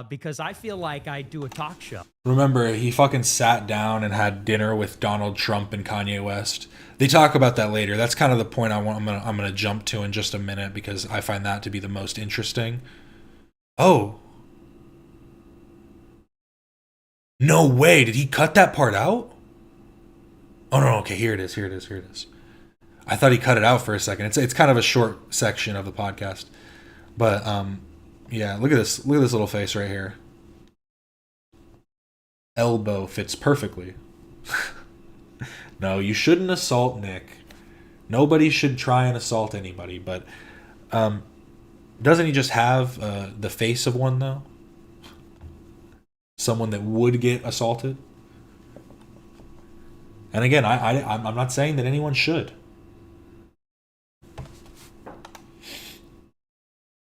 because I feel like I do a talk show. Remember, he fucking sat down and had dinner with Donald Trump and Kanye West. They talk about that later. That's kind of the point I'm gonna jump to in just a minute because I find that to be the most interesting. Oh. No way. Did he cut that part out? Oh no. Okay, here it is. I thought he cut it out for a second. It's kind of a short section of the podcast, but yeah. Look at this little face right here. Elbow fits perfectly. No, you shouldn't assault Nick. Nobody should try and assault anybody, but doesn't he just have the face of one though? Someone that would get assaulted. And again, I'm not saying that anyone should.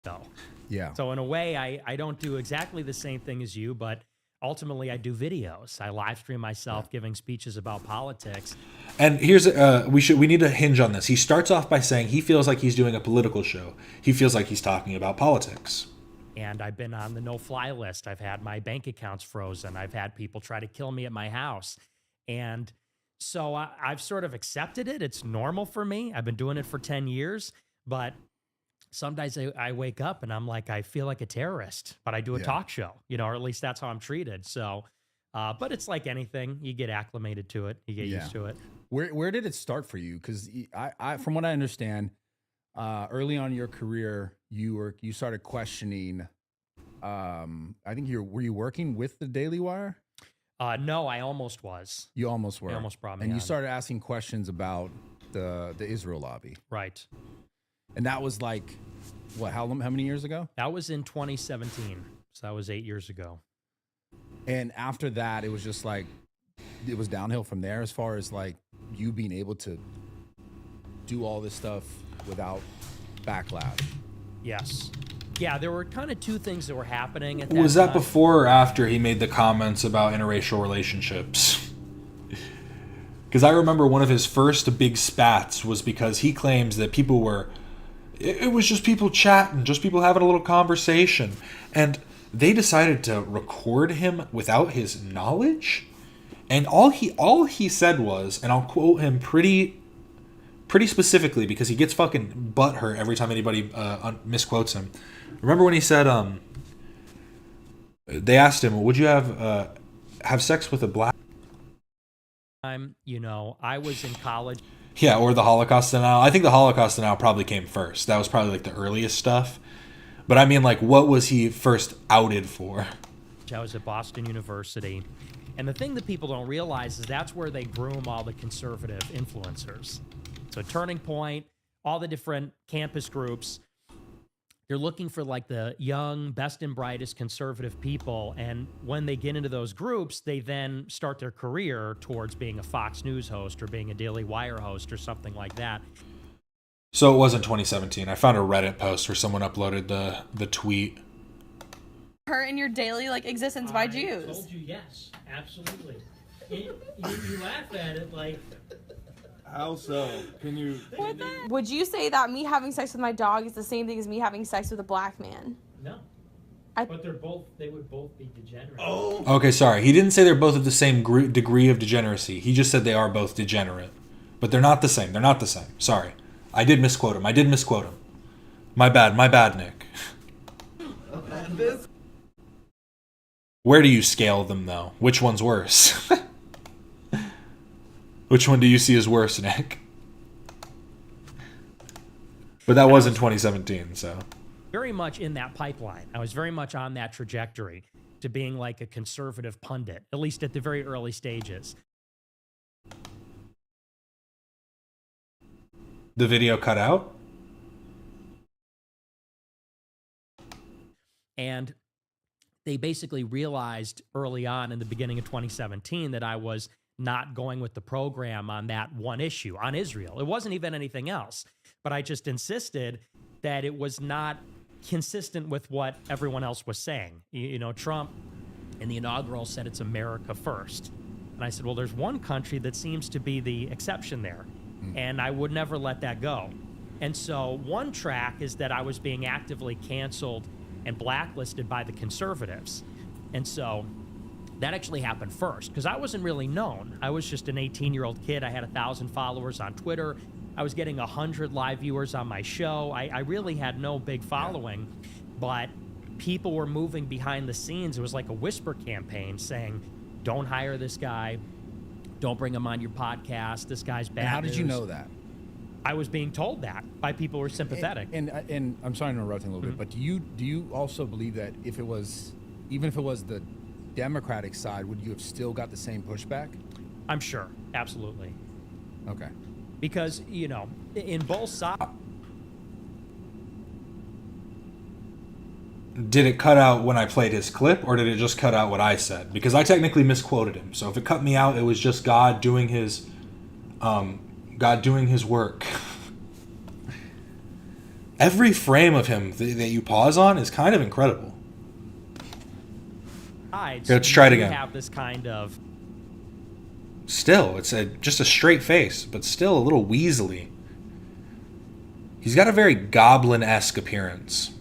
No. Yeah. So in a way, I don't do exactly the same thing as you, but ultimately I do videos. I live stream myself giving speeches about politics. And here's we need to hinge on this. He starts off by saying he feels like he's doing a political show. He feels like he's talking about politics. And I've been on the no-fly list. I've had my bank accounts frozen. I've had people try to kill me at my house. And so I've sort of accepted it. It's normal for me. I've been doing it for 10 years. But sometimes I wake up and I'm like, I feel like a terrorist. But I do a talk show, you know, or at least that's how I'm treated. So, but it's like anything. You get acclimated to it. You get used to it. Where did it start for you? Because I from what I understand, early on in your career, you started questioning. I think were you working with the Daily Wire? No, I almost was. You almost were. They almost brought me and on. You started asking questions about the Israel lobby, right? And that was like, what? How many years ago? That was in 2017. So that was 8 years ago. And after that, it was just like it was downhill from there. As far as like you being able to do all this stuff without backlash. Yes. Yeah, there were kind of two things that were happening at that Was that time. before or after he made the comments about interracial relationships? Because I remember one of his first big spats was because he claims that people were... It was just people chatting, just people having a little conversation. And they decided to record him without his knowledge. And all he said was, and I'll quote him pretty specifically because he gets fucking butthurt every time anybody misquotes him. Remember when he said, they asked him, would you have sex with a black... You know, I was in college. Yeah, or the Holocaust denial. I think the Holocaust denial probably came first. That was probably like the earliest stuff. But I mean, like, what was he first outed for? I was at Boston University. And the thing that people don't realize is that's where they groom all the conservative influencers. So Turning Point, all the different campus groups, they're looking for like the young, best and brightest conservative people. And when they get into those groups, they then start their career towards being a Fox News host or being a Daily Wire host or something like that. So it wasn't 2017. I found a Reddit post where someone uploaded the tweet. Her in your daily like existence by Jews. I told you yes, absolutely. You laugh at it like... How so? Can you... Would you say that me having sex with my dog is the same thing as me having sex with a black man? No. But they would both be degenerate. Okay, sorry. He didn't say they're both of the same degree of degeneracy. He just said they are both degenerate. But they're not the same. They're not the same. Sorry. I did misquote him. My bad, Nick. Where do you scale them, though? Which one's worse? Which one do you see as worse, Nick? But that was in 2017, so... Very much in that pipeline. I was very much on that trajectory to being like a conservative pundit, at least at the very early stages. The video cut out? And they basically realized early on in the beginning of 2017 that I was not going with the program on that one issue, on Israel. It wasn't even anything else. But I just insisted that it was not consistent with what everyone else was saying. You know, Trump in the inaugural said it's America first. And I said, well, there's one country that seems to be the exception there. And I would never let that go. And so one track is that I was being actively canceled and blacklisted by the conservatives. And so that actually happened first because I wasn't really known. I was just an 18-year-old kid. I had 1,000 followers on Twitter. I was getting 100 live viewers on my show. I really had no big following, but people were moving behind the scenes. It was like a whisper campaign saying, don't hire this guy. Don't bring him on your podcast. This guy's bad. And how did you news." know that? I was being told that by people who were sympathetic. And I'm sorry to interrupt a little bit, but do you also believe that even if it was the Democratic side, would you have still got the same pushback? I'm sure. Absolutely. Okay. Because, you know, in both sides. Did it cut out when I played his clip, or did it just cut out what I said? Because I technically misquoted him. So if it cut me out, it was just God doing his work. Every frame of him that you pause on is kind of incredible. Let's try it again. Have this kind of. Still, it's just a straight face, but still a little weaselly. He's got a very goblin-esque appearance.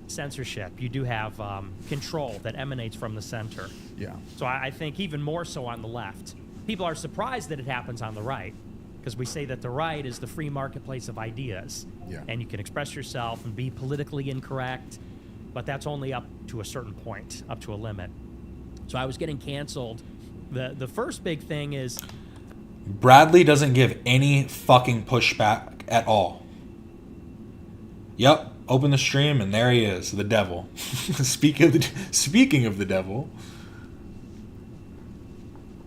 Censorship. You do have control that emanates from the center. Yeah. So I think even more so on the left. People are surprised that it happens on the right because we say that the right is the free marketplace of ideas. Yeah. And you can express yourself and be politically incorrect, but that's only up to a certain point, up to a limit. So I was getting canceled. The first big thing is Bradley doesn't give any fucking pushback at all. Yep. Open the stream, and there he is, the devil. Speaking of the devil,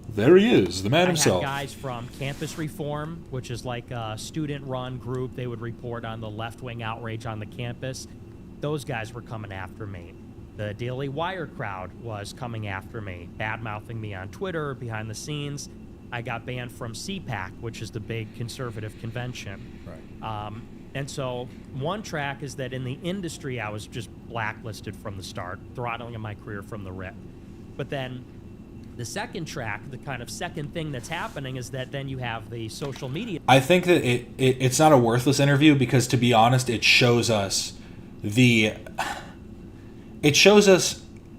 there he is, the man himself. I had guys from Campus Reform, which is like a student-run group. They would report on the left-wing outrage on the campus. Those guys were coming after me. The Daily Wire crowd was coming after me, bad-mouthing me on Twitter, behind the scenes. I got banned from CPAC, which is the big conservative convention. Right. And so one track is that in the industry, I was just blacklisted from the start, throttling my career from the rip. But then the second track, the kind of second thing that's happening is that then you have the social media. I think that it's not a worthless interview because, to be honest, it shows us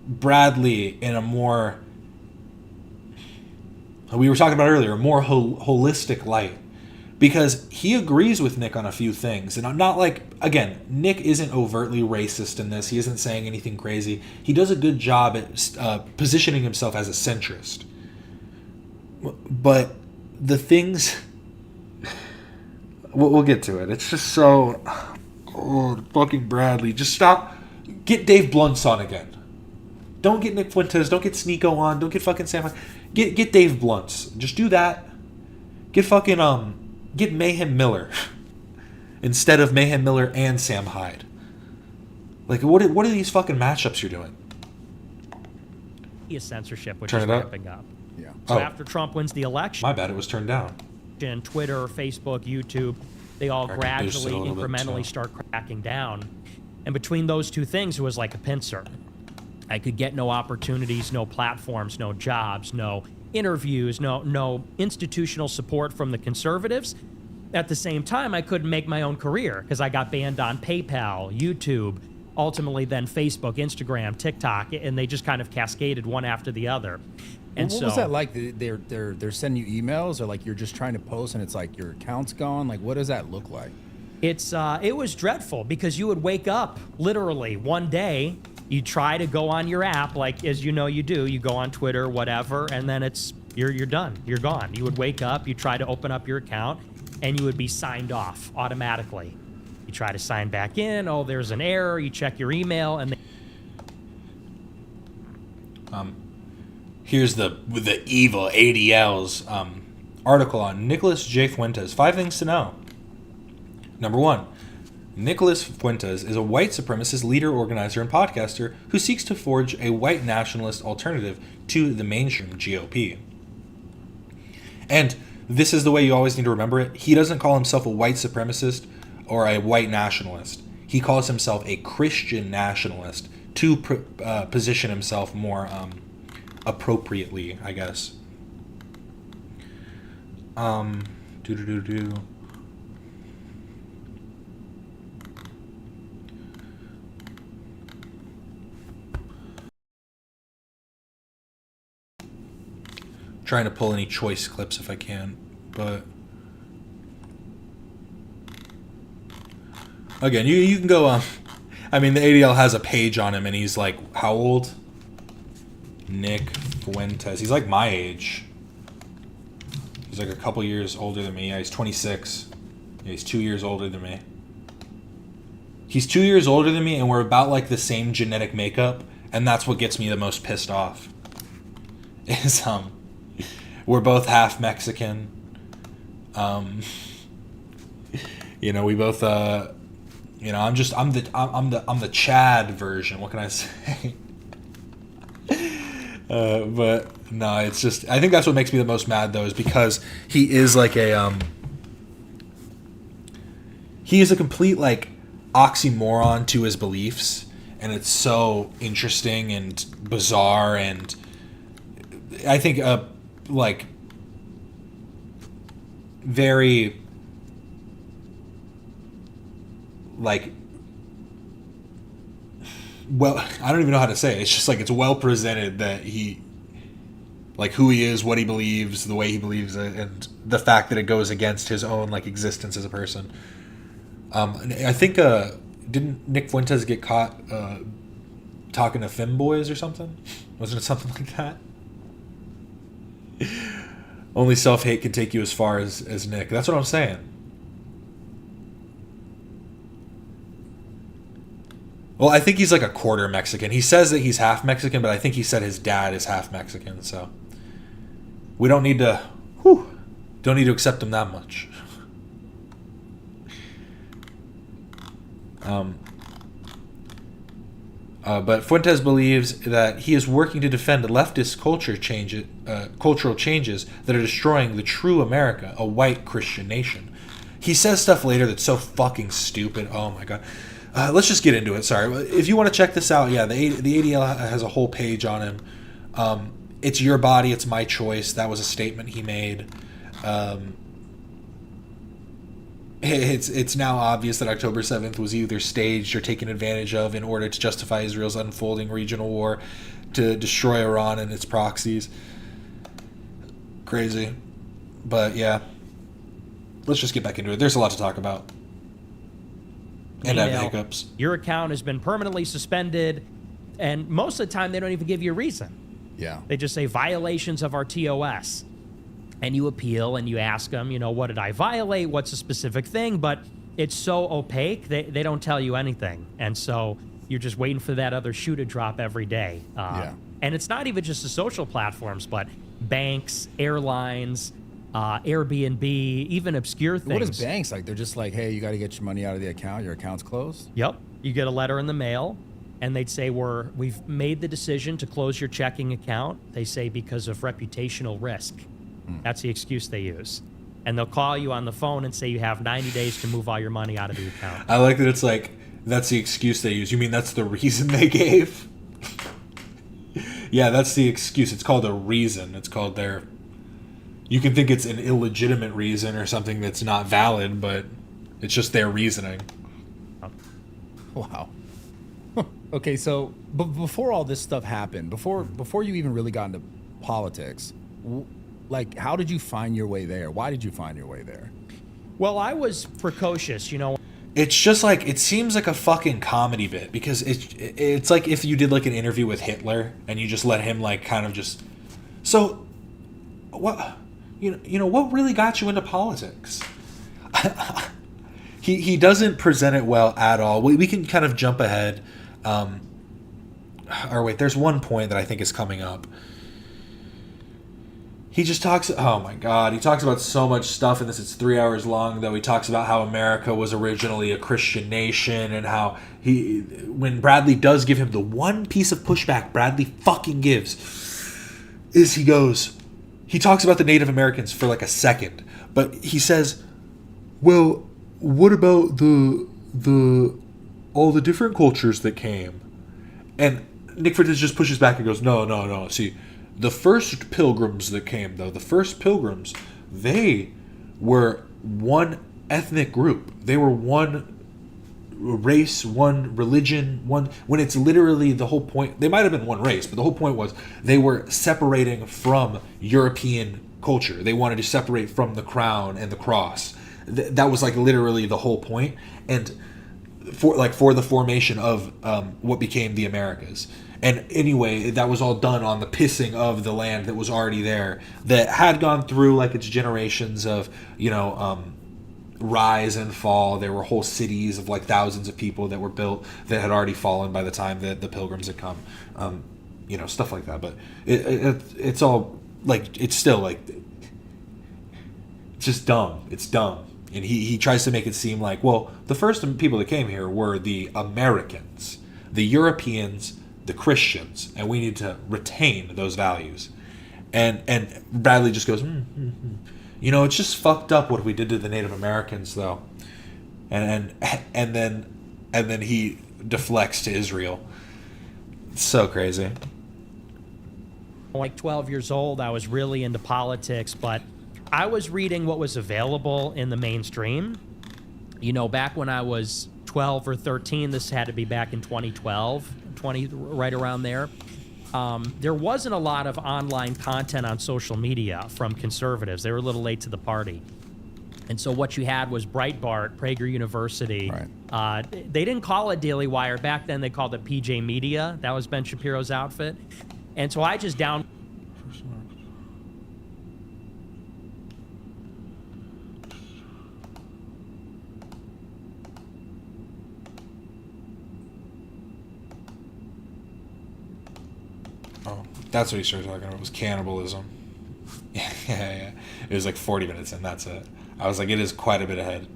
Bradley in a more, we were talking about earlier, a more holistic light. Because he agrees with Nick on a few things. And I'm not like, again, Nick isn't overtly racist in this. He isn't saying anything crazy. He does a good job at positioning himself as a centrist. But the things... We'll get to it. It's just so... Oh, fucking Bradley. Just stop. Get Dave Blunt's on again. Don't get Nick Fuentes. Don't get Sneeko on. Don't get fucking Sam. Get Dave Blunt's. Just do that. Get fucking... Get Mayhem Miller instead of Mayhem Miller and Sam Hyde. Like, what are these fucking matchups you're doing? Censorship, which Turn is it up. ramping up. Yeah. So after Trump wins the election, My bad, it was turned down. Twitter, Facebook, YouTube, they all I can boost it gradually, a little bit, incrementally too. start cracking down. And between those two things, it was like a pincer. I could get no opportunities, no platforms, no jobs, no interviews, no institutional support from the conservatives. At the same time, I couldn't make my own career because I got banned on PayPal, YouTube, ultimately then Facebook, Instagram, TikTok, and they just kind of cascaded one after the other. And what was that like? They're sending you emails, or like you're just trying to post and it's like your account's gone? Like, what does that look like? It was dreadful because you would wake up literally one day, you try to go on your app, like as you know you do, you go on Twitter, whatever, and then you're done, you're gone. You would wake up, you try to open up your account, and you would be signed off automatically. You try to sign back in, oh, there's an error, you check your email, and here's the evil ADL's article on Nicholas J. Fuentes. 5 things to know. Number 1, Nicholas Fuentes is a white supremacist leader, organizer, and podcaster who seeks to forge a white nationalist alternative to the mainstream GOP. And this is the way you always need to remember it. He doesn't call himself a white supremacist or a white nationalist. He calls himself a Christian nationalist to position himself more appropriately, I guess. Trying to pull any choice clips if I can, but again, you can go I mean, the ADL has a page on him, and he's like, how old? Nick Fuentes. He's like my age. He's like a couple years older than me. Yeah, he's 26. Yeah, he's 2 years older than me. He's 2 years older than me, and we're about like the same genetic makeup, and that's what gets me the most pissed off. Is we're both half Mexican. You know, we both you know, I'm the Chad version. What can I say? But no, it's just, I think that's what makes me the most mad though, is because he is like he is a complete like oxymoron to his beliefs, and it's so interesting and bizarre, and I think like very like, well, I don't even know how to say it. It's just like, it's well presented that he, like, who he is, what he believes, the way he believes it, and the fact that it goes against his own like existence as a person. I think didn't Nick Fuentes get caught talking to femboys or something? Wasn't it something like that? Only self-hate can take you as far as Nick. That's what I'm saying. Well, I think he's like a quarter Mexican. He says that he's half Mexican, but I think he said his dad is half Mexican. So we don't need to accept him that much. But Fuentes believes that he is working to defend leftist cultural changes that are destroying the true America, a white Christian nation. He says stuff later that's so fucking stupid. Oh my god. Let's just get into it. Sorry. If you want to check this out, yeah, the ADL has a whole page on him. It's your body, it's my choice. That was a statement he made. It's now obvious that October 7th was either staged or taken advantage of in order to justify Israel's unfolding regional war to destroy Iran and its proxies. Crazy. But yeah. Let's just get back into it. There's a lot to talk about. And I have hiccups. Your account has been permanently suspended, and most of the time they don't even give you a reason. Yeah. They just say violations of our TOS. And you appeal and you ask them, you know, what did I violate? What's a specific thing? But it's so opaque, they don't tell you anything. And so you're just waiting for that other shoe to drop every day. And it's not even just the social platforms, but banks, airlines, Airbnb, even obscure things. What is banks like? They're just like, hey, you got to get your money out of the account. Your account's closed. Yep. You get a letter in the mail, and they'd say, we've made the decision to close your checking account. They say because of reputational risk. That's the excuse they use. And they'll call you on the phone and say you have 90 days to move all your money out of the account. I like that it's like, that's the excuse they use. You mean that's the reason they gave? Yeah, that's the excuse. It's called a reason. It's called their... You can think it's an illegitimate reason or something that's not valid, but it's just their reasoning. Wow. Okay, so before all this stuff happened, before you even really got into politics, like, how did you find your way there? Why did you find your way there? Well, I was precocious, you know. It's just like, it seems like a fucking comedy bit, because it's like if you did like an interview with Hitler and you just let him like kind of just, so what, you know what really got you into politics? He doesn't present it well at all. We can kind of jump ahead. Or wait, there's one point that I think is coming up. He just talks, oh my God, he talks about so much stuff in this. It's 3 hours long, though. He talks about how America was originally a Christian nation, and how when Bradley does give him the one piece of pushback Bradley fucking gives, is he talks about the Native Americans for like a second, but he says, well, what about all the different cultures that came? And Nick Fuentes just pushes back and goes, no. See, the first pilgrims that came, though, they were one ethnic group. They were one race, one religion, when it's literally the whole point. They might have been one race, but the whole point was they were separating from European culture. They wanted to separate from the crown and the cross. That was like literally the whole point. And for the formation of what became the Americas. And anyway, that was all done on the pissing of the land that was already there, that had gone through like its generations of, rise and fall. There were whole cities of like thousands of people that were built that had already fallen by the time that the pilgrims had come, stuff like that. But it's all like, it's still like, it's just dumb. It's dumb. And he tries to make it seem like, well, the first people that came here were the Americans, the Europeans, the Christians, and we need to retain those values. And Bradley just goes, it's just fucked up what we did to the Native Americans, though. And then he deflects to Israel. It's so crazy. Like 12 years old, I was really into politics, but I was reading what was available in the mainstream. Back when I was 12 or 13, this had to be back in 2012, right around there. There wasn't a lot of online content on social media from conservatives. They were a little late to the party. And so what you had was Breitbart, Prager University. Right. They didn't call it Daily Wire. Back then they called it PJ Media. That was Ben Shapiro's outfit. And so I just That's what he started talking about, was cannibalism. Yeah. It was like 40 minutes in, that's it. I was like, it is quite a bit ahead.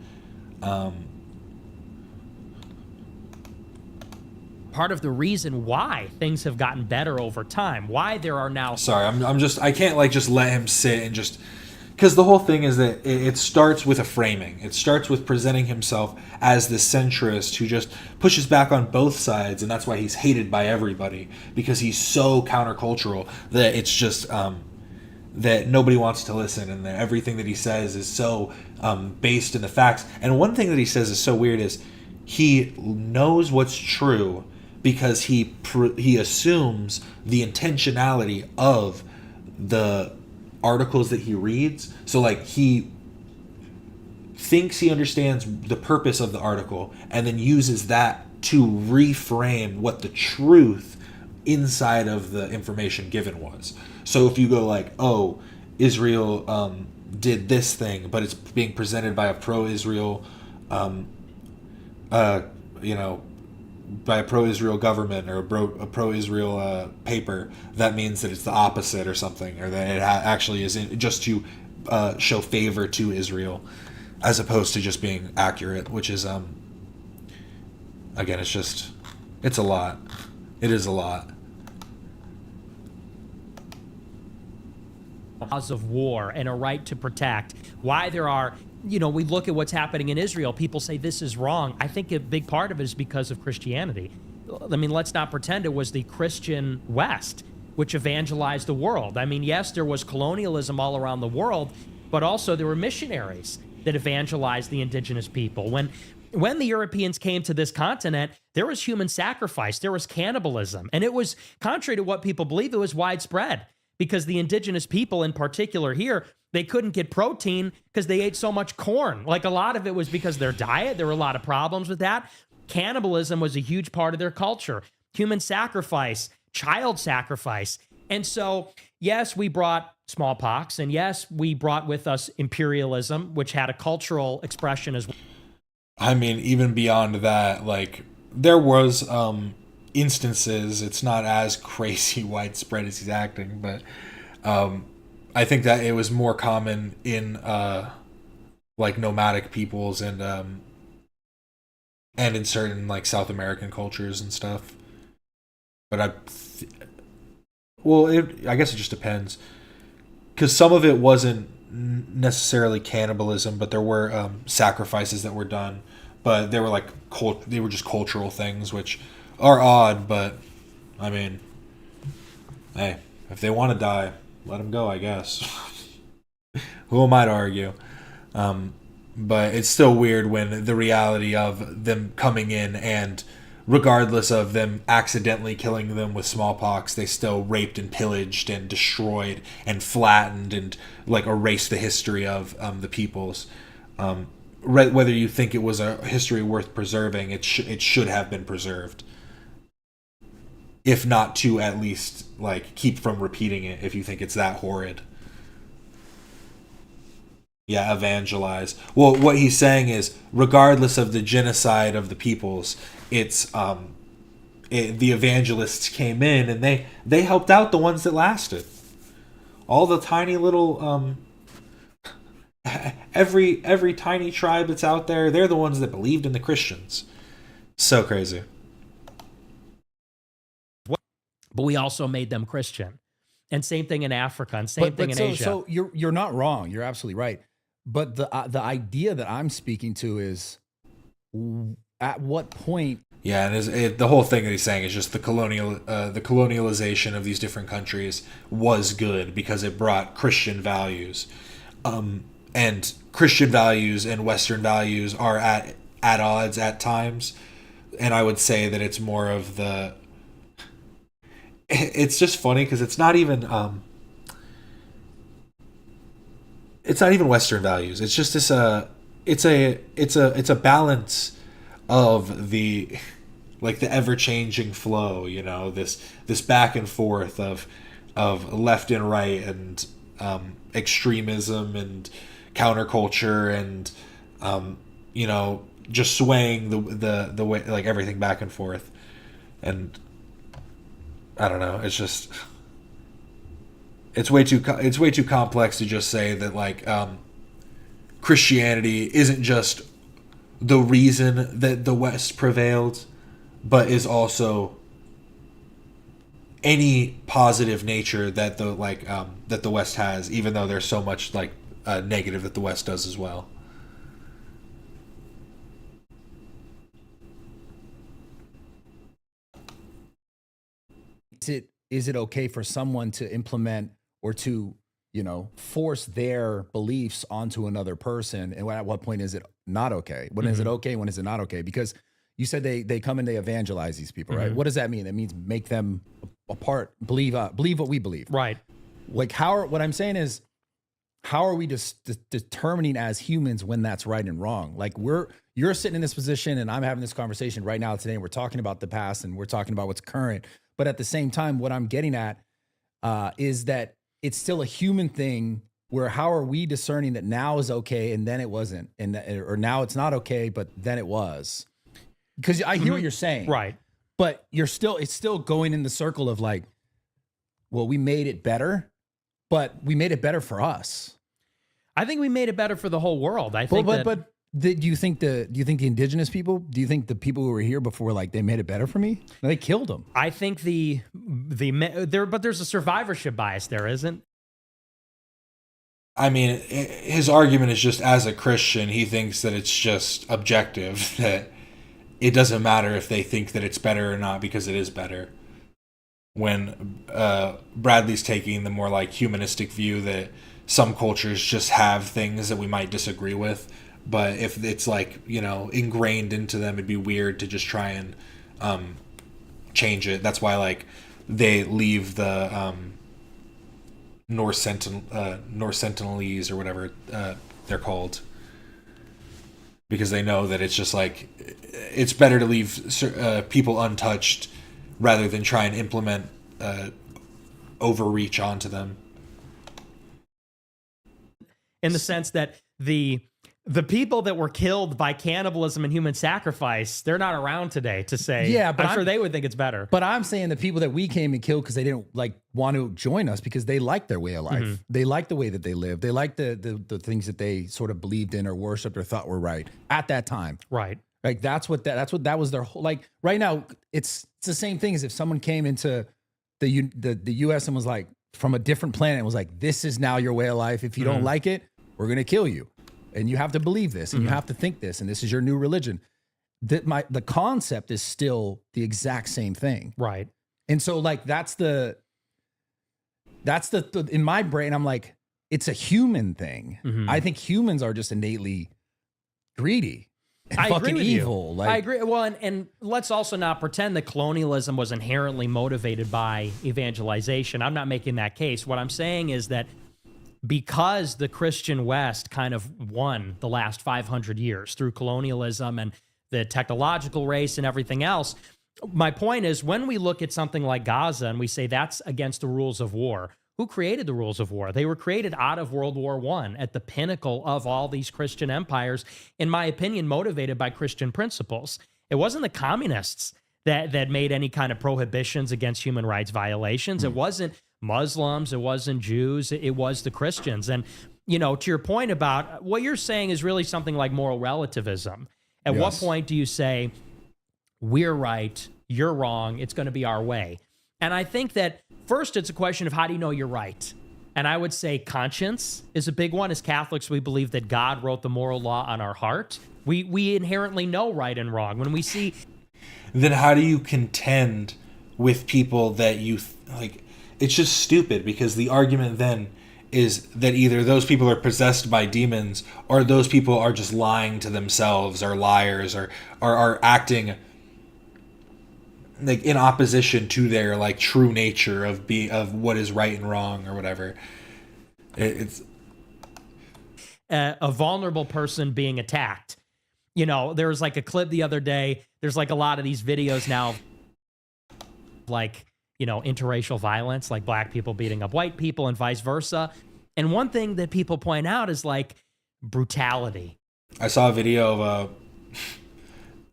Part of the reason why things have gotten better over time, why there are now... Sorry, I can't like just let him sit and just... Because the whole thing is that it starts with a framing. It starts with presenting himself as the centrist who just pushes back on both sides, and that's why he's hated by everybody, because he's so countercultural that it's just that nobody wants to listen, and that everything that he says is so based in the facts. And one thing that he says is so weird is he knows what's true because he assumes the intentionality of the articles that he reads. So like he thinks he understands the purpose of the article and then uses that to reframe what the truth inside of the information given was. So if you go like, oh, Israel did this thing, but it's being presented by a pro-Israel by a pro-Israel government or a pro-Israel paper, that means that it's the opposite or something, or that it actually is just to show favor to Israel, as opposed to just being accurate, which is, again, it's a lot. It is a lot. Cause of war and a right to protect, why there are... we look at what's happening in Israel. People say this is wrong. I think a big part of it is because of Christianity. I mean, let's not pretend it was the Christian West which evangelized the world. I mean, yes, there was colonialism all around the world, but also there were missionaries that evangelized the indigenous people. When when the Europeans came to this continent, there was human sacrifice, there was cannibalism, and it was, contrary to what people believe, it was widespread because the indigenous people in particular here, they couldn't get protein because they ate so much corn. Like a lot of it was because of their diet. There were a lot of problems with that. Cannibalism was a huge part of their culture. Human sacrifice, child sacrifice. And so, yes, we brought smallpox, and yes, we brought with us imperialism, which had a cultural expression as well. I mean, even beyond that, like, there was instances, it's not as crazy widespread as he's acting, but I think that it was more common in like nomadic peoples and in certain like South American cultures and stuff. But I guess it just depends, because some of it wasn't necessarily cannibalism, but there were sacrifices that were done, but they were like they were just cultural things, which are odd. But I mean, hey, if they want to die, let them go, I guess. Who am I to argue? But it's still weird when the reality of them coming in and, regardless of them accidentally killing them with smallpox, they still raped and pillaged and destroyed and flattened and like erased the history of the peoples. Right, whether you think it was a history worth preserving, it should have been preserved, if not to at least like keep from repeating it. If you think it's that horrid, yeah, evangelize. Well, what he's saying is, regardless of the genocide of the peoples, it's the evangelists came in and they helped out the ones that lasted. All the tiny little every tiny tribe that's out there, they're the ones that believed in the Christians. So crazy. But we also made them Christian, and same thing in Africa, and same thing in Asia. So you're not wrong. You're absolutely right. But the idea that I'm speaking to is, at what point? Yeah, and the whole thing that he's saying is just the colonialization of these different countries was good because it brought Christian values, and Christian values and Western values are at odds at times, and I would say that it's more of the. It's just funny because it's not even Western values. It's just this it's a balance of the like the ever changing flow, you know, this back and forth of left and right and extremism and counterculture and you know, just swaying the way, like everything back and forth. And I don't know, it's just it's way too complex to just say that like Christianity isn't just the reason that the West prevailed, but is also any positive nature that the West has, even though there's so much like negative that the West does as well. Is it okay for someone to implement or to, you know, force their beliefs onto another person? And at what point is it not okay? When is it okay? When is it not okay? Because you said they come and they evangelize these people, right? What does that mean? It means make them apart, believe what we believe. Right. Like what I'm saying is, how are we determining as humans when that's right and wrong? Like you're sitting in this position and I'm having this conversation right now today, and we're talking about the past and we're talking about what's current. But at the same time, what I'm getting at is that it's still a human thing where how are we discerning that now is okay and then it wasn't, or now it's not okay, but then it was? Because I hear what you're saying. Right. But it's still going in the circle of like, well, we made it better, but we made it better for us. I think we made it better for the whole world. I think do you think the indigenous people, do you think the people who were here before, like, they made it better for me? No, they killed them. I think but there's a survivorship bias there, isn't? I mean, his argument is just, as a Christian, he thinks that it's just objective, that it doesn't matter if they think that it's better or not because it is better. When Bradley's taking the more like humanistic view that some cultures just have things that we might disagree with, But if it's like, ingrained into them, it'd be weird to just try and change it. That's why like they leave the North Sentinelese or whatever they're called, because they know that it's just like it's better to leave people untouched rather than try and implement overreach onto them. In the sense that the people that were killed by cannibalism and human sacrifice, they're not around today to say, Yeah, but I'm sure they would think it's better. But I'm saying the people that we came and killed because they didn't like want to join us because they like their way of life. They like the way that they live. They like the things that they sort of believed in or worshipped or thought were right at that time. Right. Like that was their whole, like right now it's the same thing as if someone came into the US and was like from a different planet and was like, this is now your way of life. If you don't like it, we're going to kill you. And you have to believe this and you have to think this, and this is your new religion. The concept is still the exact same thing. Right. And so like that's the in my brain, I'm like, it's a human thing. I think humans are just innately greedy and fucking evil. Like, I agree. Well, and let's also not pretend that colonialism was inherently motivated by evangelization. I'm not making that case. What I'm saying is that because the Christian West kind of won the last 500 years through colonialism and the technological race and everything else, my point is when we look at something like Gaza and we say that's against the rules of war, who created the rules of war? They were created out of World War I at the pinnacle of all these Christian empires, in my opinion, motivated by Christian principles. It wasn't the communists that made any kind of prohibitions against human rights violations. It wasn't Muslims, it wasn't Jews, it was the Christians. And, to your point about what you're saying is really something like moral relativism. At what point do you say, we're right, you're wrong, it's going to be our way? And I think that first it's a question of how do you know you're right? And I would say conscience is a big one. As Catholics, we believe that God wrote the moral law on our heart. We inherently know right and wrong. When we see... Then how do you contend with people that you like? It's just stupid, because the argument then is that either those people are possessed by demons or those people are just lying to themselves, or liars, or are acting like in opposition to their like true nature of what is right and wrong or whatever. It's a vulnerable person being attacked. There was like a clip the other day. There's like a lot of these videos now, like, interracial violence, like black people beating up white people and vice versa. And one thing that people point out is like brutality. I saw a video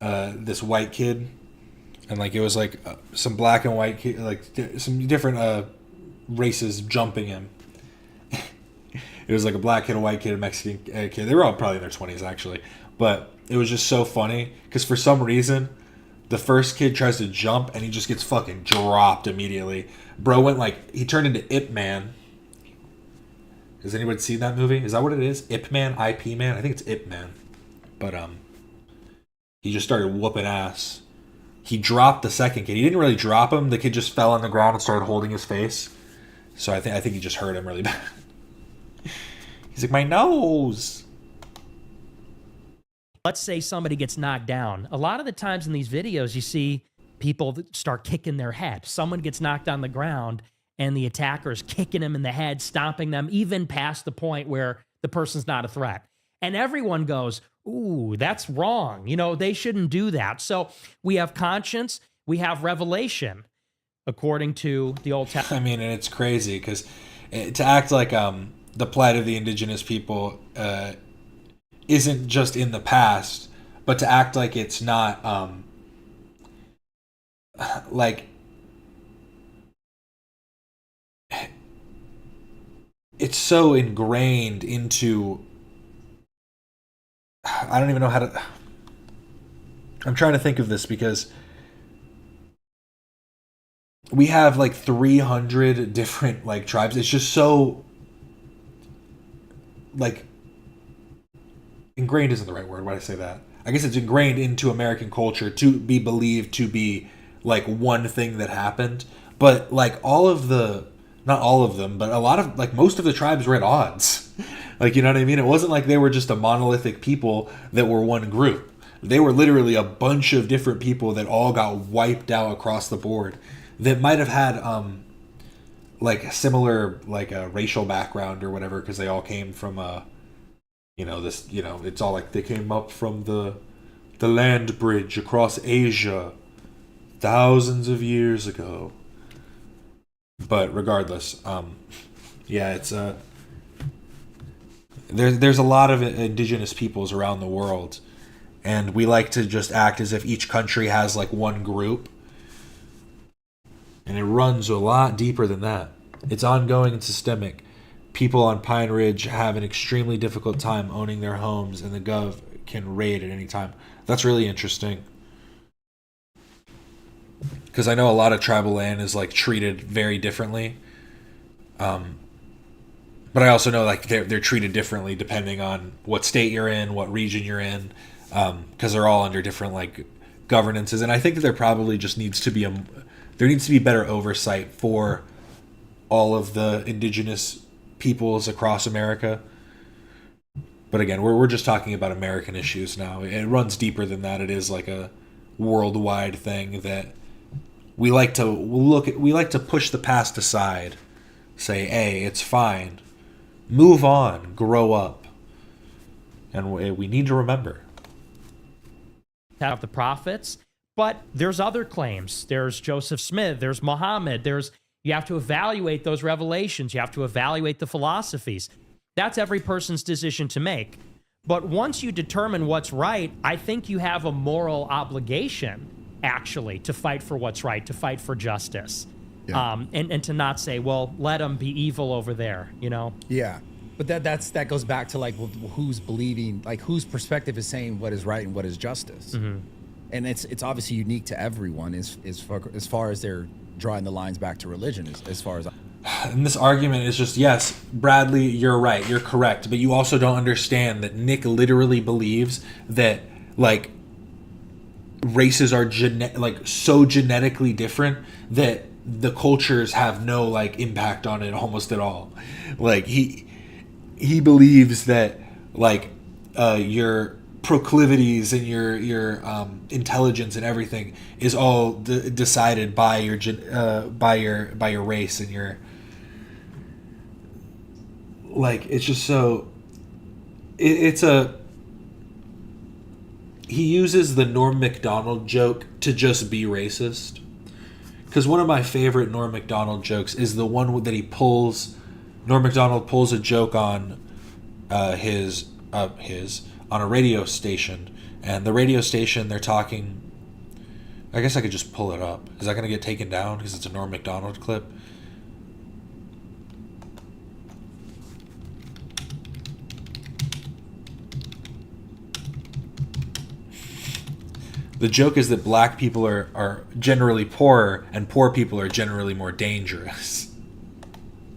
of this white kid, and like it was like some black and white kid, like some different races jumping him. It was like a black kid, a white kid, a Mexican kid. They were all probably in their 20s actually, but it was just so funny because for some reason the first kid tries to jump and he just gets fucking dropped immediately. Bro went like, he turned into Ip Man. Has anybody seen that movie? Is that what it is? Ip Man? IP Man? I think it's Ip Man. But he just started whooping ass. He dropped the second kid. He didn't really drop him. The kid just fell on the ground and started holding his face. So I think he just hurt him really bad. He's like, my nose. Let's say somebody gets knocked down. A lot of the times in these videos, you see people that start kicking their head. Someone gets knocked on the ground and the attacker's kicking them in the head, stomping them, even past the point where the person's not a threat. And everyone goes, ooh, that's wrong. They shouldn't do that. So we have conscience, we have revelation, according to the Old Testament. I mean, and it's crazy because to act like the plight of the indigenous people isn't just in the past, but to act like it's not like it's so ingrained into, I don't even know how to, I'm trying to think of this because we have like 300 different like tribes. It's just so like ingrained isn't the right word. Why did I say that? I guess it's ingrained into American culture to be believed to be like one thing that happened. But like not all of them, but a lot of like most of the tribes were at odds. Like, you know what I mean? It wasn't like they were just a monolithic people that were one group. They were literally a bunch of different people that all got wiped out across the board that might have had like similar like a racial background or whatever, because they all came from it's all like they came up from the land bridge across Asia thousands of years ago. But regardless, it's there's a lot of indigenous peoples around the world, and we like to just act as if each country has like one group, and it runs a lot deeper than that. It's ongoing and systemic. People on Pine Ridge have an extremely difficult time owning their homes, and the Gov can raid at any time. That's really interesting, because I know a lot of tribal land is like treated very differently. But I also know like they're treated differently depending on what state you're in, what region you're in, because they're all under different like governances. And I think that there probably just needs to be better oversight for all of the indigenous peoples across America. But again, we're just talking about American issues now. It runs deeper than that. It is like a worldwide thing that we like to push the past aside, say, hey, it's fine, move on, grow up, and we need to remember. Have the prophets, but there's other claims. There's Joseph Smith, there's Muhammad, you have to evaluate those revelations, you have to evaluate the philosophies. That's every person's decision to make. But once you determine what's right, I think you have a moral obligation, actually, to fight for what's right, to fight for justice. Yeah. And to not say, well, let them be evil over there, you know? Yeah. But that goes back to like who's believing, like whose perspective is saying what is right and what is justice. Mm-hmm. And it's obviously unique to everyone as far as they're drawing the lines back to religion, as far as and this argument is just, yes, Bradley, you're right, you're correct, but you also don't understand that Nick literally believes that like races are so genetically different that the cultures have no like impact on it almost at all. Like he believes that like your proclivities and your intelligence and everything is all decided by your race and your like. It's just so he uses the Norm Macdonald joke to just be racist, because one of my favorite Norm Macdonald jokes is the one that he pulls. Norm Macdonald pulls a joke on his on a radio station, and the radio station, they're talking. I guess I could just pull it up. Is that going to get taken down because it's a Norm Macdonald clip? The joke is that black people are generally poorer, and poor people are generally more dangerous.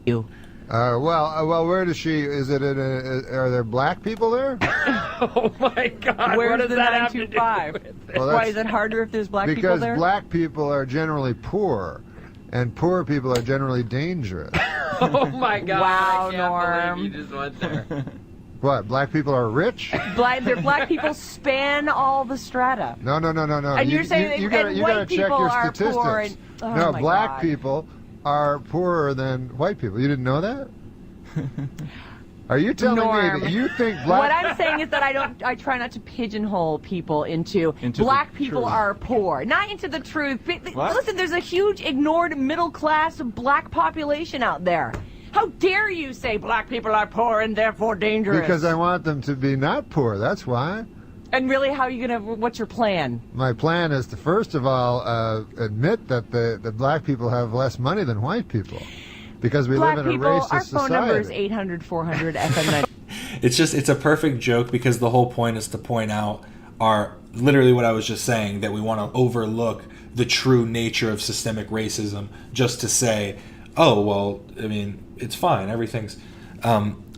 You. Well, where does she? Is it? Are there black people there? Oh my God! Where's the 925? Why is it harder if there's black people there? Because black people are generally poor, and poor people are generally dangerous. Oh my God! Wow, I can't Norm. believe you just went there. What? Black people are rich? Black people span all the strata. No. And you're saying you gotta check your statistics. Poor and, no, black people are poorer than white people. You didn't know that? Are you telling me that you think black... What I'm saying is that I try not to pigeonhole people into black people are poor. Not into the truth. What? Listen, there's a huge ignored middle class black population out there. How dare you say black people are poor and therefore dangerous? Because I want them to be not poor, that's why. And really, how are you gonna, what's your plan? My plan is to first of all admit that the black people have less money than white people. Because we live in a racist society. Our phone number is 800-400-FM9. It's a perfect joke, because the whole point is to point out literally what I was just saying, that we want to overlook the true nature of systemic racism just to say, oh, well, I mean, it's fine, everything's...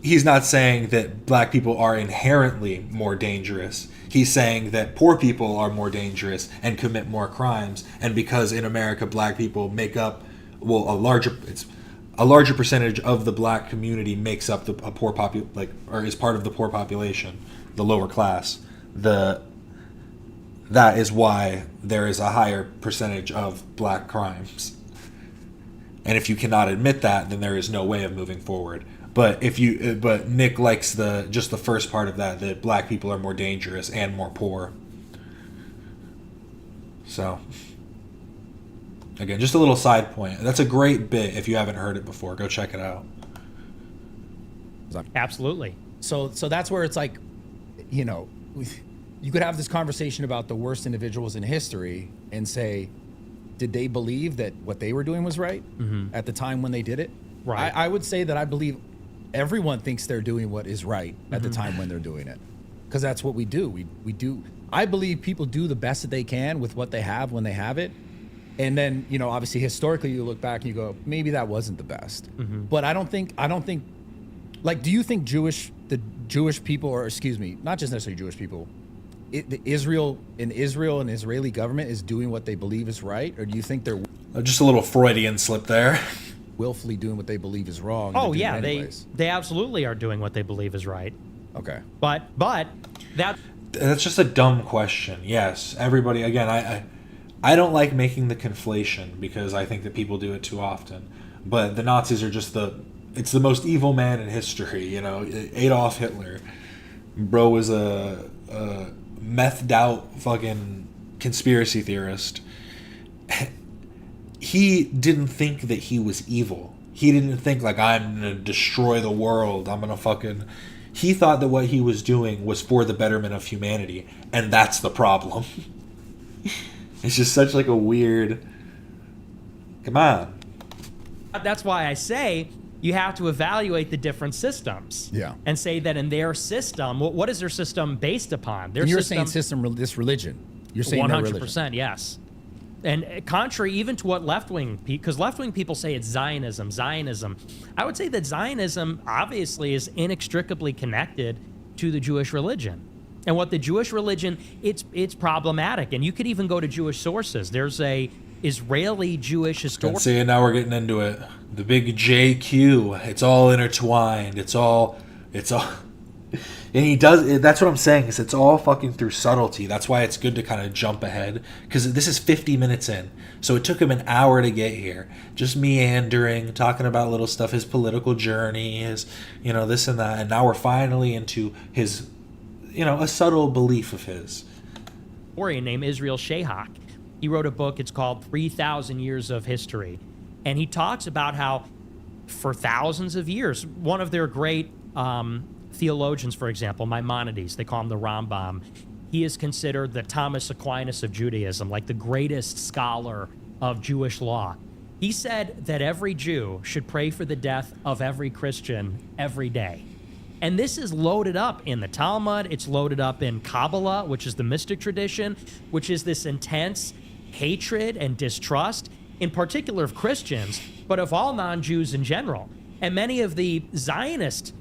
He's not saying that black people are inherently more dangerous. He's saying that poor people are more dangerous and commit more crimes, and because in America black people make up, well, a larger percentage of the black community makes up a poor or is part of the poor population, the lower class. That is why there is a higher percentage of black crimes. And if you cannot admit that, then there is no way of moving forward. But Nick likes just the first part of that black people are more dangerous and more poor. So, again, just a little side point. That's a great bit. If you haven't heard it before, go check it out. Absolutely. So that's where it's like, you know, you could have this conversation about the worst individuals in history and say, did they believe that what they were doing was right at the time when they did it? Right. I would say that I believe everyone thinks they're doing what is right at the time when they're doing it, because that's what we do. We do. I believe people do the best that they can with what they have when they have it. And then, you know, obviously historically you look back and you go, maybe that wasn't the best. But I don't think, like, do you think the Jewish people, or excuse me, not just necessarily Jewish people, Israel and Israeli government is doing what they believe is right? Or do you think they're just a little Freudian slip there, willfully doing what they believe is wrong? Oh yeah, they absolutely are doing what they believe is right. Okay. But that's just a dumb question. Yes, everybody. Again, I don't like making the conflation because I think that people do it too often. But the Nazis are just it's the most evil man in history. You know, Adolf Hitler, bro, was a methed out fucking conspiracy theorist. He didn't think that he was evil. He didn't think like, I'm gonna destroy the world. I'm gonna fucking. He thought that what he was doing was for the betterment of humanity, and that's the problem. It's just such like a weird. Come on. That's why I say you have to evaluate the different systems. Yeah. And say that in their system, what is their system based upon? You're saying this religion. You're saying 100%, yes. And contrary even to what left-wing, because left-wing people say it's Zionism. I would say that Zionism obviously is inextricably connected to the Jewish religion. And what the Jewish religion, it's problematic. And you could even go to Jewish sources. There's a Israeli Jewish historian. See, now we're getting into it. The big JQ. It's all intertwined. It's all. And he does. That's what I'm saying. Is it's all fucking through subtlety. That's why it's good to kind of jump ahead, because this is 50 minutes in. So it took him an hour to get here, just meandering, talking about little stuff, his political journey, his, you know, this and that, and now we're finally into his, you know, a subtle belief of his. Historian named Israel Shehak. He wrote a book. It's called 3,000 Years of History, and he talks about how, for thousands of years, one of their great theologians, for example, Maimonides, they call him the Rambam. He is considered the Thomas Aquinas of Judaism, like the greatest scholar of Jewish law. He said that every Jew should pray for the death of every Christian every day. And this is loaded up in the Talmud. It's loaded up in Kabbalah, which is the mystic tradition, which is this intense hatred and distrust, in particular of Christians, but of all non-Jews in general. And many of the Zionist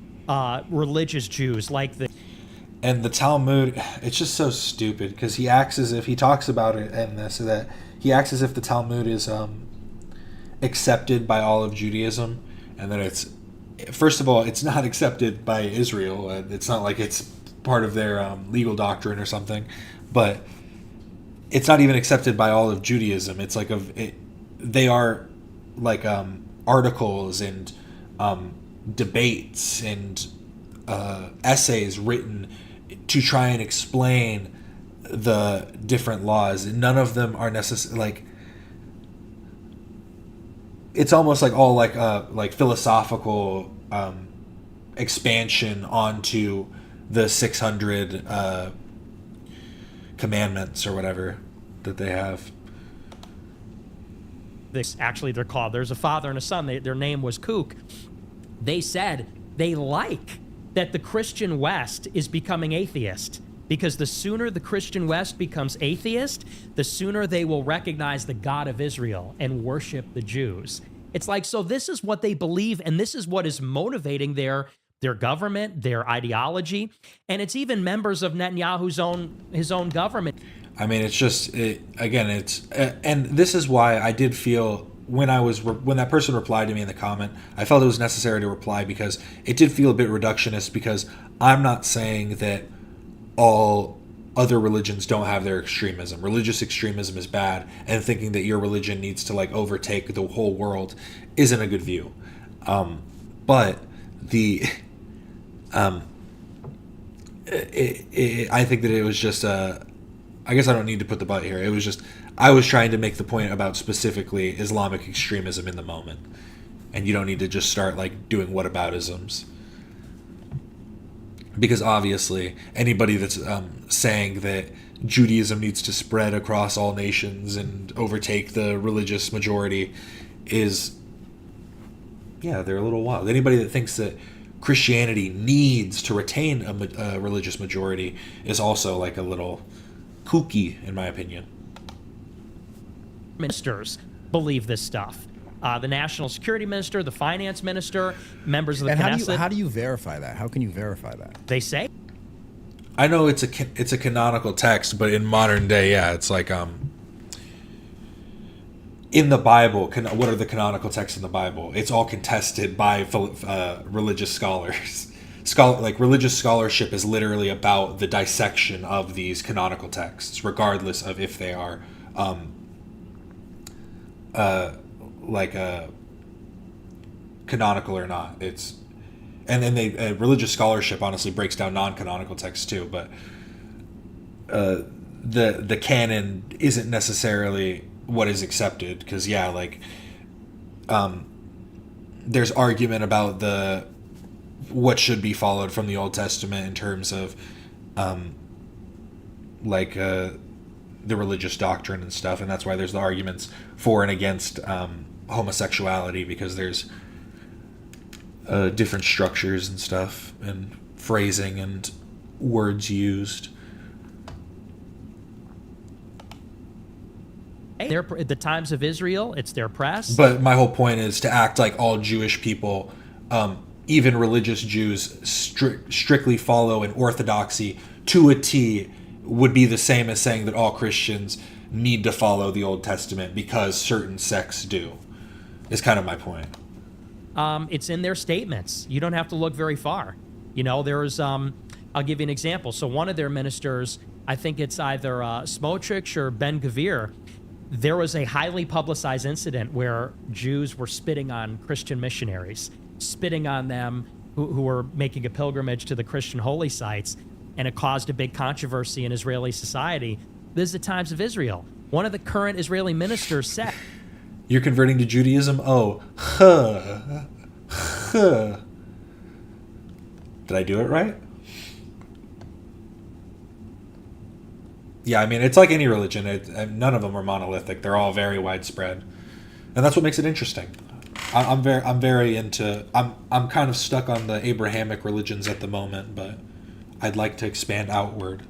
religious Jews, like the... And the Talmud, it's just so stupid, because he acts as if, he talks about it in this, that he acts as if the Talmud is accepted by all of Judaism, and that it's, first of all, it's not accepted by Israel. It's not like it's part of their legal doctrine or something, but it's not even accepted by all of Judaism. It's like they are like articles and debates and essays written to try and explain the different laws. None of them are necessary. Like, it's almost like all like philosophical expansion onto the 600 commandments or whatever that they have. Actually, they're called. There's a father and a son. Their name was Kook. They said they like that the Christian West is becoming atheist, because the sooner the Christian West becomes atheist, the sooner they will recognize the God of Israel and worship the Jews. It's like, so this is what they believe, and this is what is motivating their government, their ideology, and it's even members of Netanyahu's his own government. I mean, it's just, and this is why I did feel when that person replied to me in the comment, I felt it was necessary to reply because it did feel a bit reductionist, because I'm not saying that all other religions don't have their extremism. Religious extremism is bad, and thinking that your religion needs to like overtake the whole world isn't a good view. But the I think that it was just I guess I don't need to put the but here. It was just I was trying to make the point about specifically Islamic extremism in the moment, and you don't need to just start like doing whataboutisms, because obviously anybody that's saying that Judaism needs to spread across all nations and overtake the religious majority is, yeah, they're a little wild. Anybody that thinks that Christianity needs to retain a religious majority is also like a little kooky, in my opinion. Ministers believe this stuff. The national security minister, the finance minister, members of the Knesset. And how do you verify that? How can you verify that? They say. I know it's a canonical text, but in modern day, yeah, it's like in the Bible. What are the canonical texts in the Bible? It's all contested by religious scholars. Religious scholarship is literally about the dissection of these canonical texts, regardless of if they are canonical or not. It's and then religious scholarship honestly breaks down non-canonical texts too, but the canon isn't necessarily what is accepted, because there's argument about what should be followed from the Old Testament in terms of the religious doctrine and stuff, and that's why there's the arguments for and against homosexuality, because there's different structures and stuff and phrasing and words used. They're at the Times of Israel, it's their press. But my whole point is to act like all Jewish people, even religious Jews, strictly follow an orthodoxy to a T, would be the same as saying that all Christians need to follow the Old Testament because certain sects do, is kind of my point. It's in their statements. You don't have to look very far. There's, I'll give you an example. So one of their ministers, I think it's either Smotrich or Ben-Gvir, there was a highly publicized incident where Jews were spitting on Christian missionaries, spitting on them who were making a pilgrimage to the Christian holy sites, and it caused a big controversy in Israeli society. This is the Times of Israel. One of the current Israeli ministers said, "You're converting to Judaism? Oh, huh. Did I do it right?" Yeah, I mean, it's like any religion. None of them are monolithic. They're all very widespread, and that's what makes it interesting. I'm very into. I'm kind of stuck on the Abrahamic religions at the moment, but I'd like to expand outward.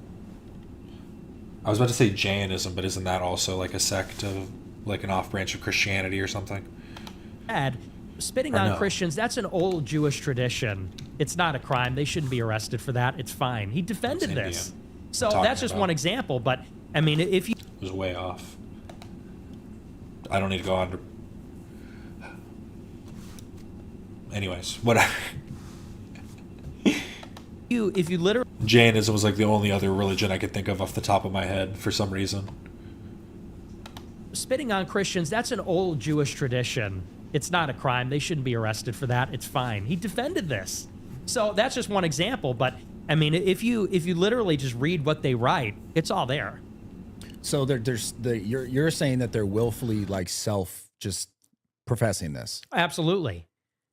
I was about to say Jainism, but isn't that also like a sect of like an off branch of Christianity or something? Spitting on Christians, that's an old Jewish tradition. It's not a crime. They shouldn't be arrested for that. It's fine. He defended this. So that's just one example, but I mean, if you... It was way off. I don't need to go on to... Anyways, what... if you literally... Jainism was like the only other religion I could think of off the top of my head for some reason. Spitting on Christians, that's an old Jewish tradition. It's not a crime. They shouldn't be arrested for that. It's fine. He defended this. So that's just one example, but I mean, if you literally just read what they write, it's all there. So you're saying that they're willfully just professing this. Absolutely.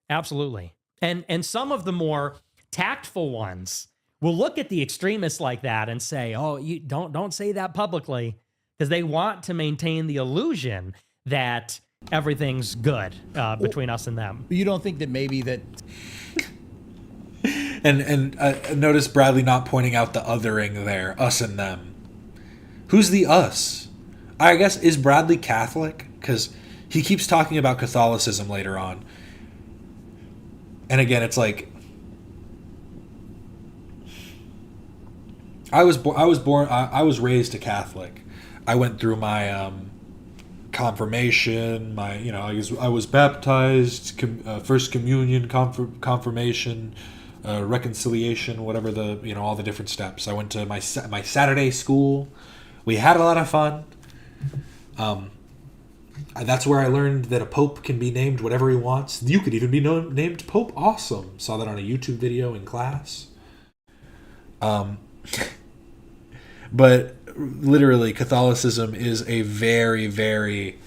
And some of the more tactful ones will look at the extremists like that and say, "Oh, you don't say that publicly," because they want to maintain the illusion that everything's good between us and them. You don't think that maybe that... And notice Bradley not pointing out the othering there, us and them. Who's the us? I guess, is Bradley Catholic? Because he keeps talking about Catholicism later on. And again, it's like... I was raised a Catholic. I went through my confirmation, I was baptized, first communion, confirmation, reconciliation, whatever all the different steps. I went to my Saturday school. We had a lot of fun. That's where I learned that a pope can be named whatever he wants. You could even be named Pope Awesome. Saw that on a YouTube video in class. But literally, Catholicism is a very, very,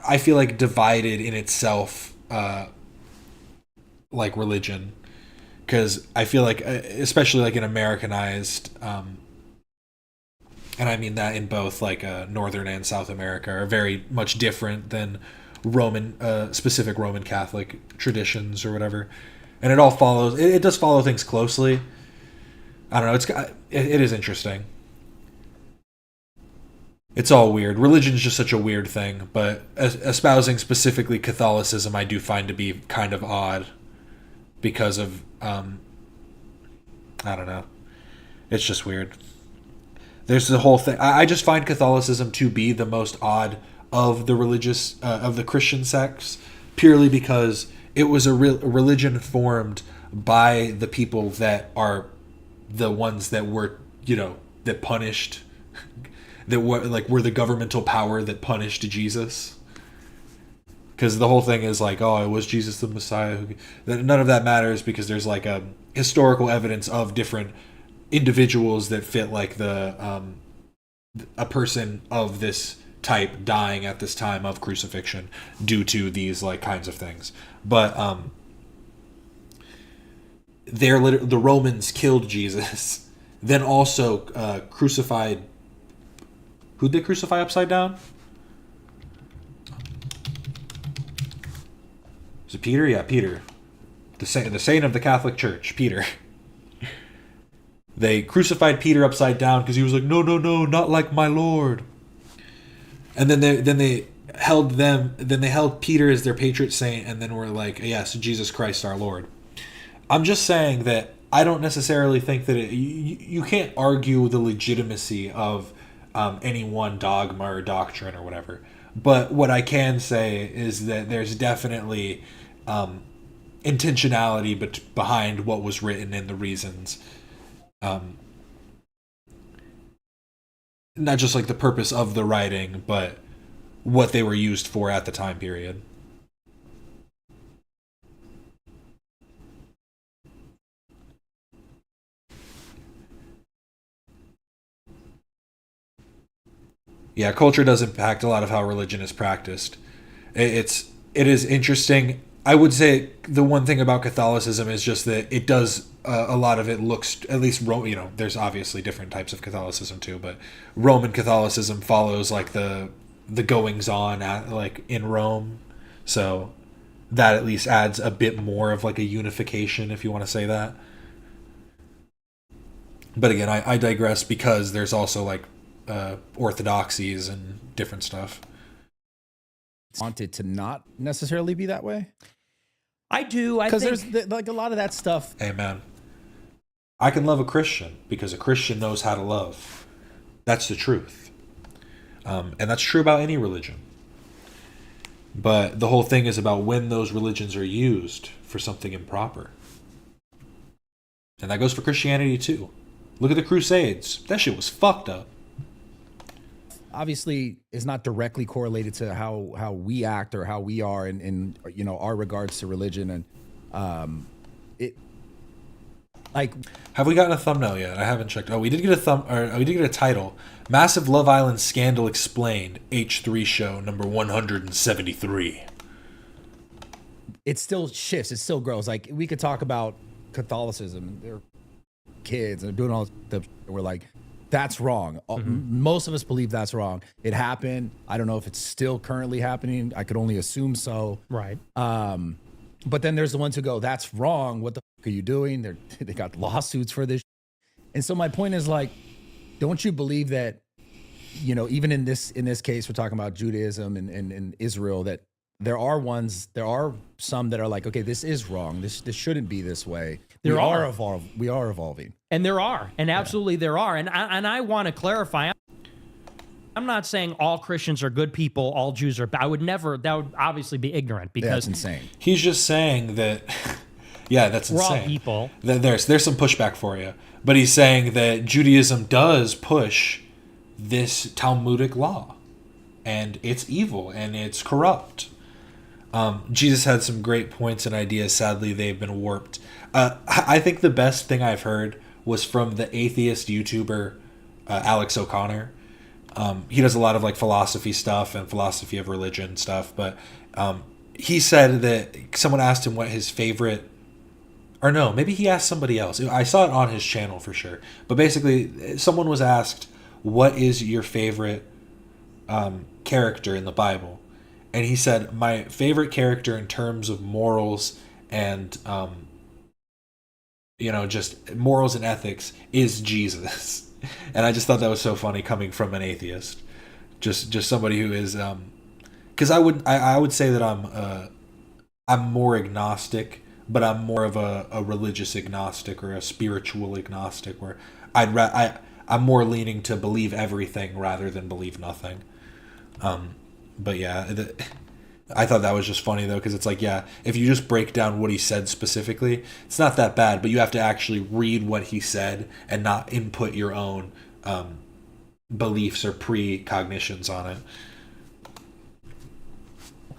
I feel like divided in itself, religion. Because I feel like, especially in Americanized, and I mean that in both Northern and South America, are very much different than specific Roman Catholic traditions or whatever. And it all follows. It does follow things closely. I don't know. It is interesting. It's all weird. Religion is just such a weird thing. But espousing specifically Catholicism, I do find to be kind of odd because of I don't know. It's just weird. There's the whole thing. I just find Catholicism to be the most odd of the religious of the Christian sects, purely because it was a religion formed by the people that are the ones that were, that punished, that were the governmental power that punished Jesus. Because the whole thing is it was Jesus the Messiah. None of that matters because there's a historical evidence of different individuals that fit a person of this type dying at this time of crucifixion due to these kinds of things. But the Romans killed Jesus, then also crucified. Who'd they crucify upside down? Is it Peter? Yeah, Peter, the saint of the Catholic Church, Peter. They crucified Peter upside down because he was like, no, not like my Lord. And then they held Peter as their patron saint, and then were like, yes, Jesus Christ our Lord. I'm just saying that I don't necessarily think that you can't argue the legitimacy of any one dogma or doctrine or whatever. But what I can say is that there's definitely intentionality behind what was written and the reasons. Not just the purpose of the writing, but what they were used for at the time period. Yeah, culture does impact a lot of how religion is practiced. It is interesting. I would say the one thing about Catholicism is just that it does a lot of it looks, at least there's obviously different types of Catholicism too, but Roman Catholicism follows the goings on in Rome, so that at least adds a bit more of a unification, if you want to say that. But again, I digress because there's also orthodoxies and different stuff. Wanted to not necessarily be that way. I do. Because there's a lot of that stuff. Amen. I can love a Christian because a Christian knows how to love. That's the truth. And that's true about any religion. But the whole thing is about when those religions are used for something improper. And that goes for Christianity too. Look at the Crusades. That shit was fucked up. Obviously is not directly correlated to how we act or how we are in our regards to religion, and have we gotten a thumbnail yet? I haven't checked. We did get we did get a title. Massive Love Island Scandal Explained, H3 Show number 173. It still shifts, it still grows. We could talk about Catholicism, they're kids and they're doing all the we're like, that's wrong. Most of us believe that's wrong. It happened. I don't know if it's still currently happening. I could only assume so. Right. But then there's the ones who go, that's wrong. What the fuck are you doing? They got lawsuits for this. And so my point is don't you believe that, even in this case, we're talking about Judaism and Israel, that there are some that are okay, this is wrong. This shouldn't be this way. There are. We are evolving. And there are. And absolutely there are. And I want to clarify. I'm not saying all Christians are good people, all Jews are bad. I would never, that would obviously be ignorant because that's insane. He's just saying that, yeah, that's insane. We're all people. There's some pushback for you. But he's saying that Judaism does push this Talmudic law. And it's evil and it's corrupt. Jesus had some great points and ideas. Sadly, they've been warped. I think the best thing I've heard was from the atheist YouTuber Alex O'Connor. He does a lot of like philosophy stuff and philosophy of religion stuff, but he said that someone asked him what his favorite, or no, maybe he asked somebody else. I saw it on his channel for sure. But basically, someone was asked, what is your favorite character in the Bible? And he said, my favorite character in terms of morals and, just morals and ethics is Jesus. And I just thought that was so funny coming from an atheist, just somebody who is, because I would say that I'm more agnostic, but I'm more of a religious agnostic or a spiritual agnostic, where I'm more leaning to believe everything rather than believe nothing. But yeah, I thought that was just funny though, because it's like, yeah, if you just break down what he said specifically, it's not that bad, but you have to actually read what he said and not input your own beliefs or precognitions on it.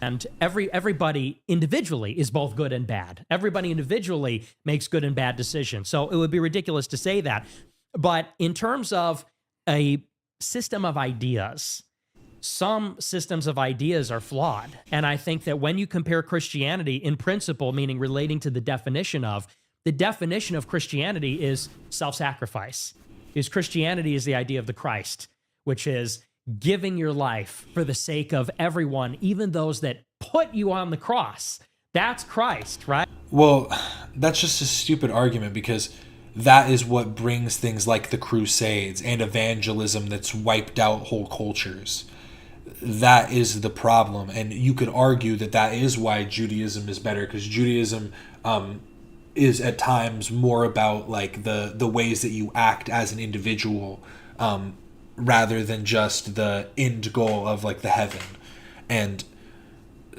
And everybody individually is both good and bad. Everybody individually makes good and bad decisions. So it would be ridiculous to say that. But in terms of a system of ideas, some systems of ideas are flawed. And I think that when you compare Christianity in principle, meaning relating to the definition of Christianity is self-sacrifice. Is Christianity is the idea of the Christ, which is giving your life for the sake of everyone, even those that put you on the cross. That's Christ, right? Well, that's just a stupid argument, because that is what brings things like the Crusades and evangelism that's wiped out whole cultures. That is the problem. And you could argue that is why Judaism is better, because Judaism is at times more about like the ways that you act as an individual, rather than just the end goal of like the heaven. And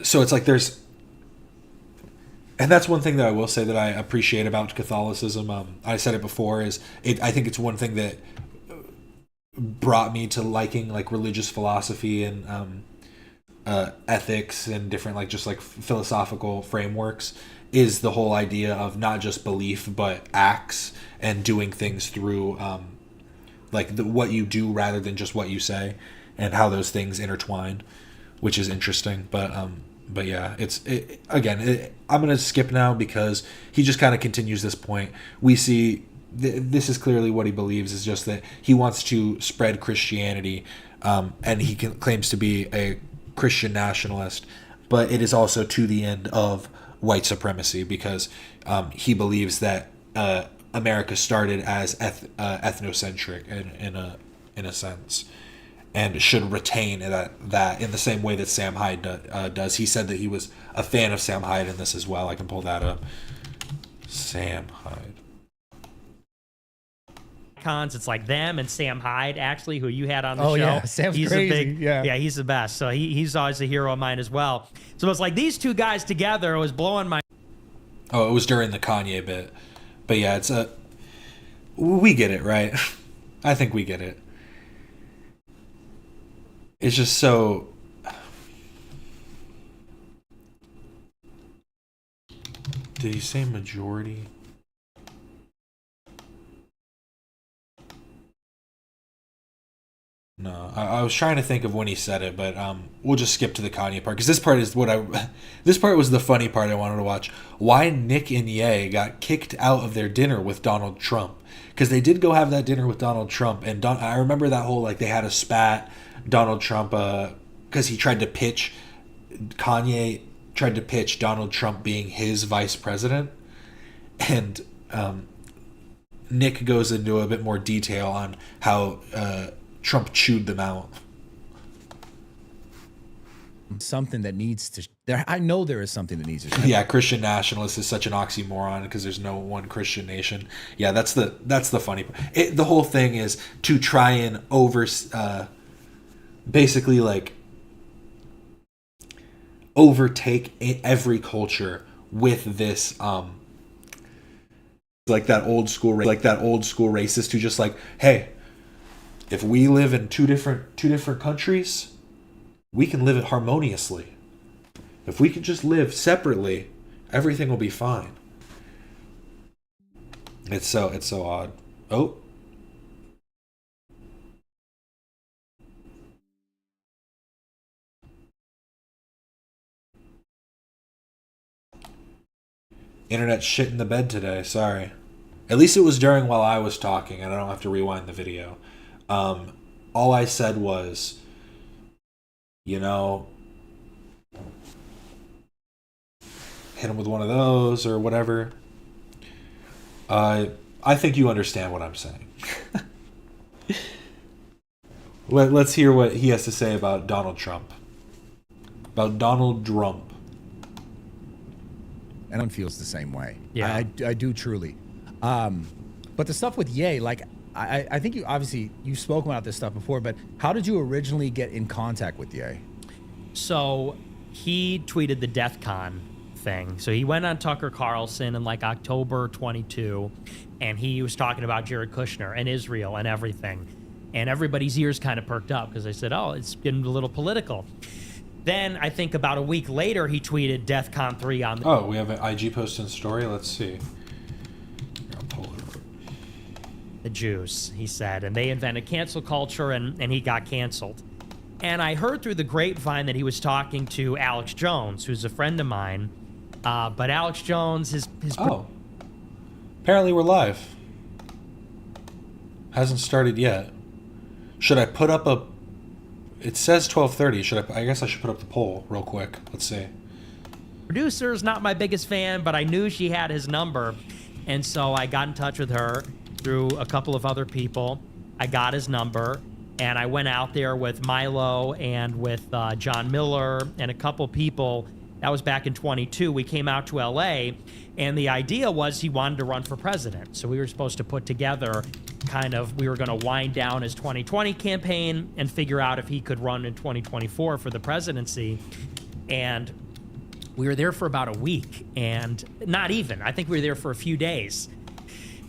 so it's like and that's one thing that I will say that I appreciate about Catholicism. I said it before, I think it's one thing that brought me to liking like religious philosophy and ethics and different like just like philosophical frameworks, is the whole idea of not just belief but acts and doing things through what you do rather than just what you say, and how those things intertwine, which is interesting. But yeah, I'm going to skip now because he just kind of continues this point. We see this is clearly what he believes, is just that he wants to spread Christianity, and he claims to be a Christian nationalist, but it is also to the end of white supremacy, because he believes that America started as ethnocentric in a sense, and should retain that in the same way that Sam Hyde does. He said that he was a fan of Sam Hyde in this as well. I can pull that up. Sam Hyde. It's like them and Sam Hyde, actually, who you had on the show. Oh yeah, Sam's he's crazy. Yeah, he's the best. So he's always a hero of mine as well. So it's like these two guys together was blowing my... Oh, it was during the Kanye bit. But yeah, we get it, right? I think we get it. It's just so... Did he say majority? No, I was trying to think of when he said it, but we'll just skip to the Kanye part, because this part is this part was the funny part I wanted to watch. Why Nick and Ye got kicked out of their dinner with Donald Trump, because they did go have that dinner with Donald Trump, and I remember that whole like they had a spat. Donald Trump, because he tried to pitch Kanye tried to pitch Donald Trump being his vice president, and Nick goes into a bit more detail on how Trump chewed them out. something that needs to. I know there is something that needs to. Yeah, Christian nationalist is such an oxymoron because there's no one Christian nation. Yeah, that's the funny part. The whole thing is to try and basically like overtake every culture with this like that old school racist who just like, hey, if we live in two different countries, we can live it harmoniously. If we could just live separately, everything will be fine. It's so odd. Oh. Internet shit in the bed today, sorry. At least it was during while I was talking and I don't have to rewind the video. All I said was, you know, hit him with one of those or whatever. I think you understand what I'm saying. Let's hear what he has to say about Donald Trump. About Donald Trump. Everyone feels the same way. Yeah. I do truly. But the stuff with Ye, like, I think you've spoken about this stuff before, but how did you originally get in contact with Ye? So he tweeted the DEF CON thing. So he went on Tucker Carlson in like October 22, and he was talking about Jared Kushner and Israel and everything. And everybody's ears kind of perked up because they said, oh, it's getting a little political. Then I think about a week later, he tweeted DEF CON 3 on the... Oh, we have an IG post and story? Let's see. I'll pull it up. The Jews, he said, and they invented cancel culture, and he got canceled. And I heard through the grapevine that he was talking to Alex Jones, who's a friend of mine. But Alex Jones, his apparently we're live. Hasn't started yet. Should I put up a... It says 12:30. I guess I should put up the poll real quick. Let's see. Producer's not my biggest fan, but I knew she had his number. And so I got in touch with her through a couple of other people. I got his number, and I went out there with Milo and with John Miller and a couple people. That was back in 22. We came out to LA, and the idea was he wanted to run for president. So we were supposed to put together we were going to wind down his 2020 campaign and figure out if he could run in 2024 for the presidency. And we were there for about a week, and not even. I think we were there for a few days.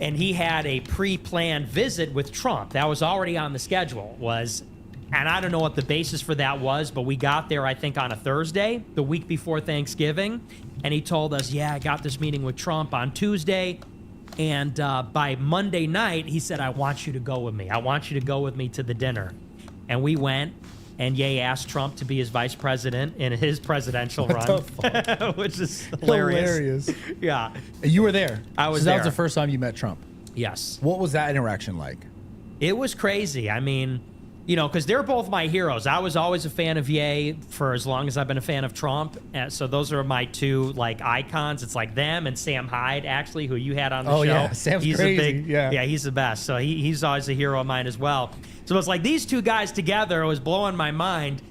And he had a pre-planned visit with Trump. That was already on the schedule. And I don't know what the basis for that was, but we got there, I think, on a Thursday, the week before Thanksgiving. And he told us, yeah, I got this meeting with Trump on Tuesday. And by Monday night, he said, I want you to go with me. I want you to go with me to the dinner. And we went, and Ye asked Trump to be his vice president in his presidential run, which is hilarious. Yeah. You were there. I was there. there. That was the first time you met Trump? Yes. What was that interaction like? It was crazy. I mean, you know, because they're both my heroes. I was always a fan of Ye for as long as I've been a fan of Trump. So those are my two, like, icons. It's like them and Sam Hyde, actually, who you had on the show. Oh, yeah. Sam's crazy. Yeah, he's the best. So he's always a hero of mine as well. So it's like these two guys together was blowing my mind.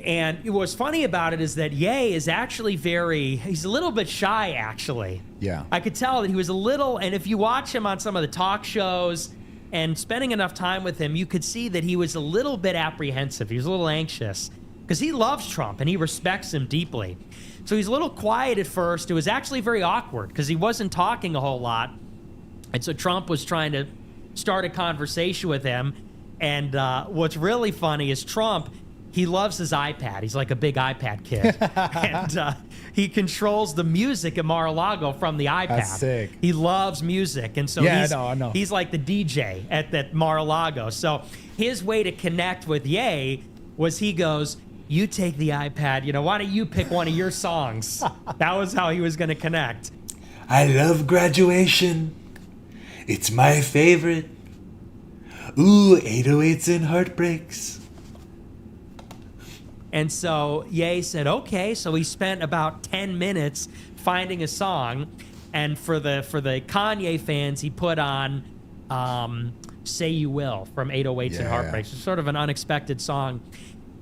And what's funny about it is that Ye is actually he's a little bit shy, actually. Yeah. I could tell that he was a little, and if you watch him on some of the talk shows and spending enough time with him, you could see that he was a little bit apprehensive. He was a little anxious because he loves Trump and he respects him deeply. So he's a little quiet at first. It was actually very awkward because he wasn't talking a whole lot. And so Trump was trying to start a conversation with him. And what's really funny is Trump, he loves his iPad. He's like a big iPad kid. And he controls the music at Mar-a-Lago from the iPad. That's sick. He loves music. And so I know. He's like the DJ at that Mar-a-Lago. So his way to connect with Ye was he goes, you take the iPad, you know, why don't you pick one of your songs? That was how he was going to connect. I love Graduation. It's my favorite. Ooh, 808s and heartbreaks. And so Ye said, okay. So he spent about 10 minutes finding a song. And for the Kanye fans, he put on Say You Will from 808s and Heartbreaks. It's sort of an unexpected song.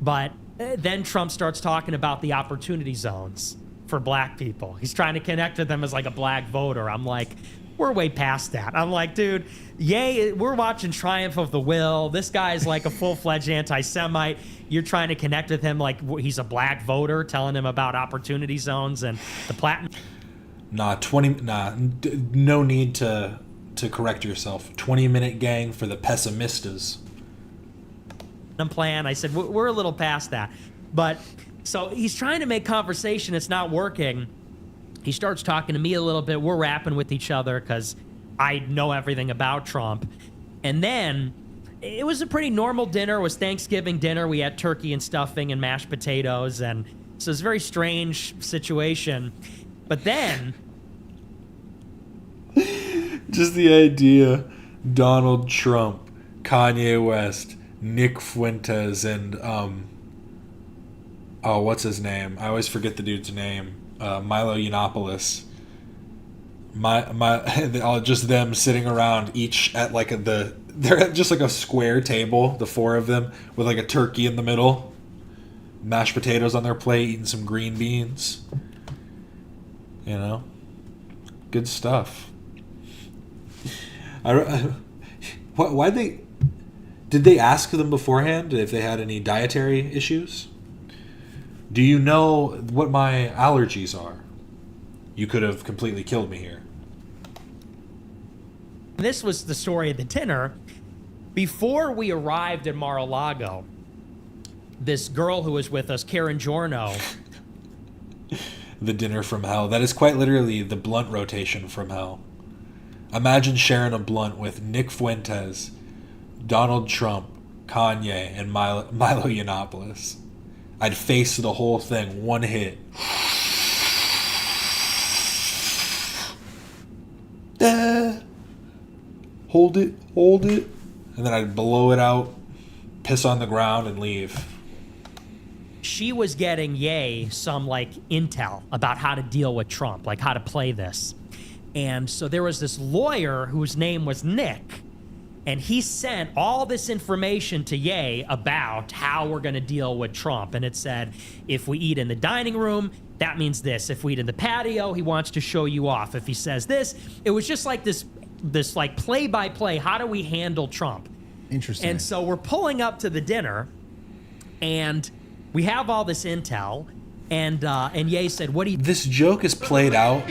But Then Trump starts talking about the opportunity zones for black people. He's trying to connect with them as like a black voter. I'm like, we're way past that. I'm like, dude, yay, we're watching Triumph of the Will. This guy's like a full-fledged anti-Semite. You're trying to connect with him like he's a black voter, telling him about opportunity zones and the platinum. No need to correct yourself. 20-minute gang for the pessimistas. Plan. I said, we're a little past that. But so he's trying to make conversation. It's not working. He starts talking to me a little bit. We're rapping with each other because I know everything about Trump. And then it was a pretty normal dinner. It was Thanksgiving dinner. We had turkey and stuffing and mashed potatoes. And so it's a very strange situation. But then... Just the idea, Donald Trump, Kanye West, Nick Fuentes, and what's his name? I always forget the dude's name. Milo Yiannopoulos. Just them sitting around each at like they're at just like a square table, the four of them, with like a turkey in the middle, mashed potatoes on their plate, eating some green beans. You know, good stuff. Did they ask them beforehand if they had any dietary issues? Do you know what my allergies are? You could have completely killed me here. This was the story of the dinner. Before we arrived at Mar-a-Lago, this girl who was with us, Karen Giorno. The dinner from hell. That is quite literally the blunt rotation from hell. Imagine sharing a blunt with Nick Fuentes, Donald Trump, Kanye, and Milo Yiannopoulos. I'd face the whole thing, one hit. Hold it. And then I'd blow it out, piss on the ground, and leave. She was getting Ye some like intel about how to deal with Trump, like how to play this. And so there was this lawyer whose name was Nick, and he sent all this information to Ye about how we're going to deal with Trump. And it said, if we eat in the dining room, that means this. If we eat in the patio, he wants to show you off. If he says this, it was just like this like play-by-play. How do we handle Trump? Interesting. And so we're pulling up to the dinner, and we have all this intel, and Ye said, what do you... This joke is played out...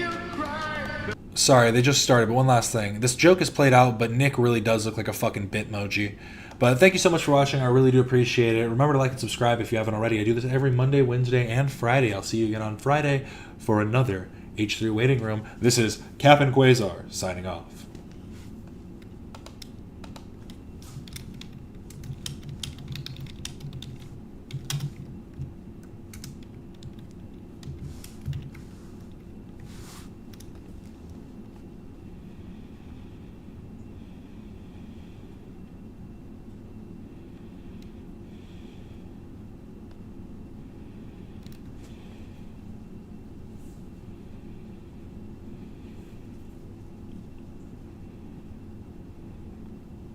Sorry, they just started, but one last thing. This joke is played out, but Nick really does look like a fucking Bitmoji. But thank you so much for watching. I really do appreciate it. Remember to like and subscribe if you haven't already. I do this every Monday, Wednesday, and Friday. I'll see you again on Friday for another H3 Waiting Room. This is Captain Quasar signing off.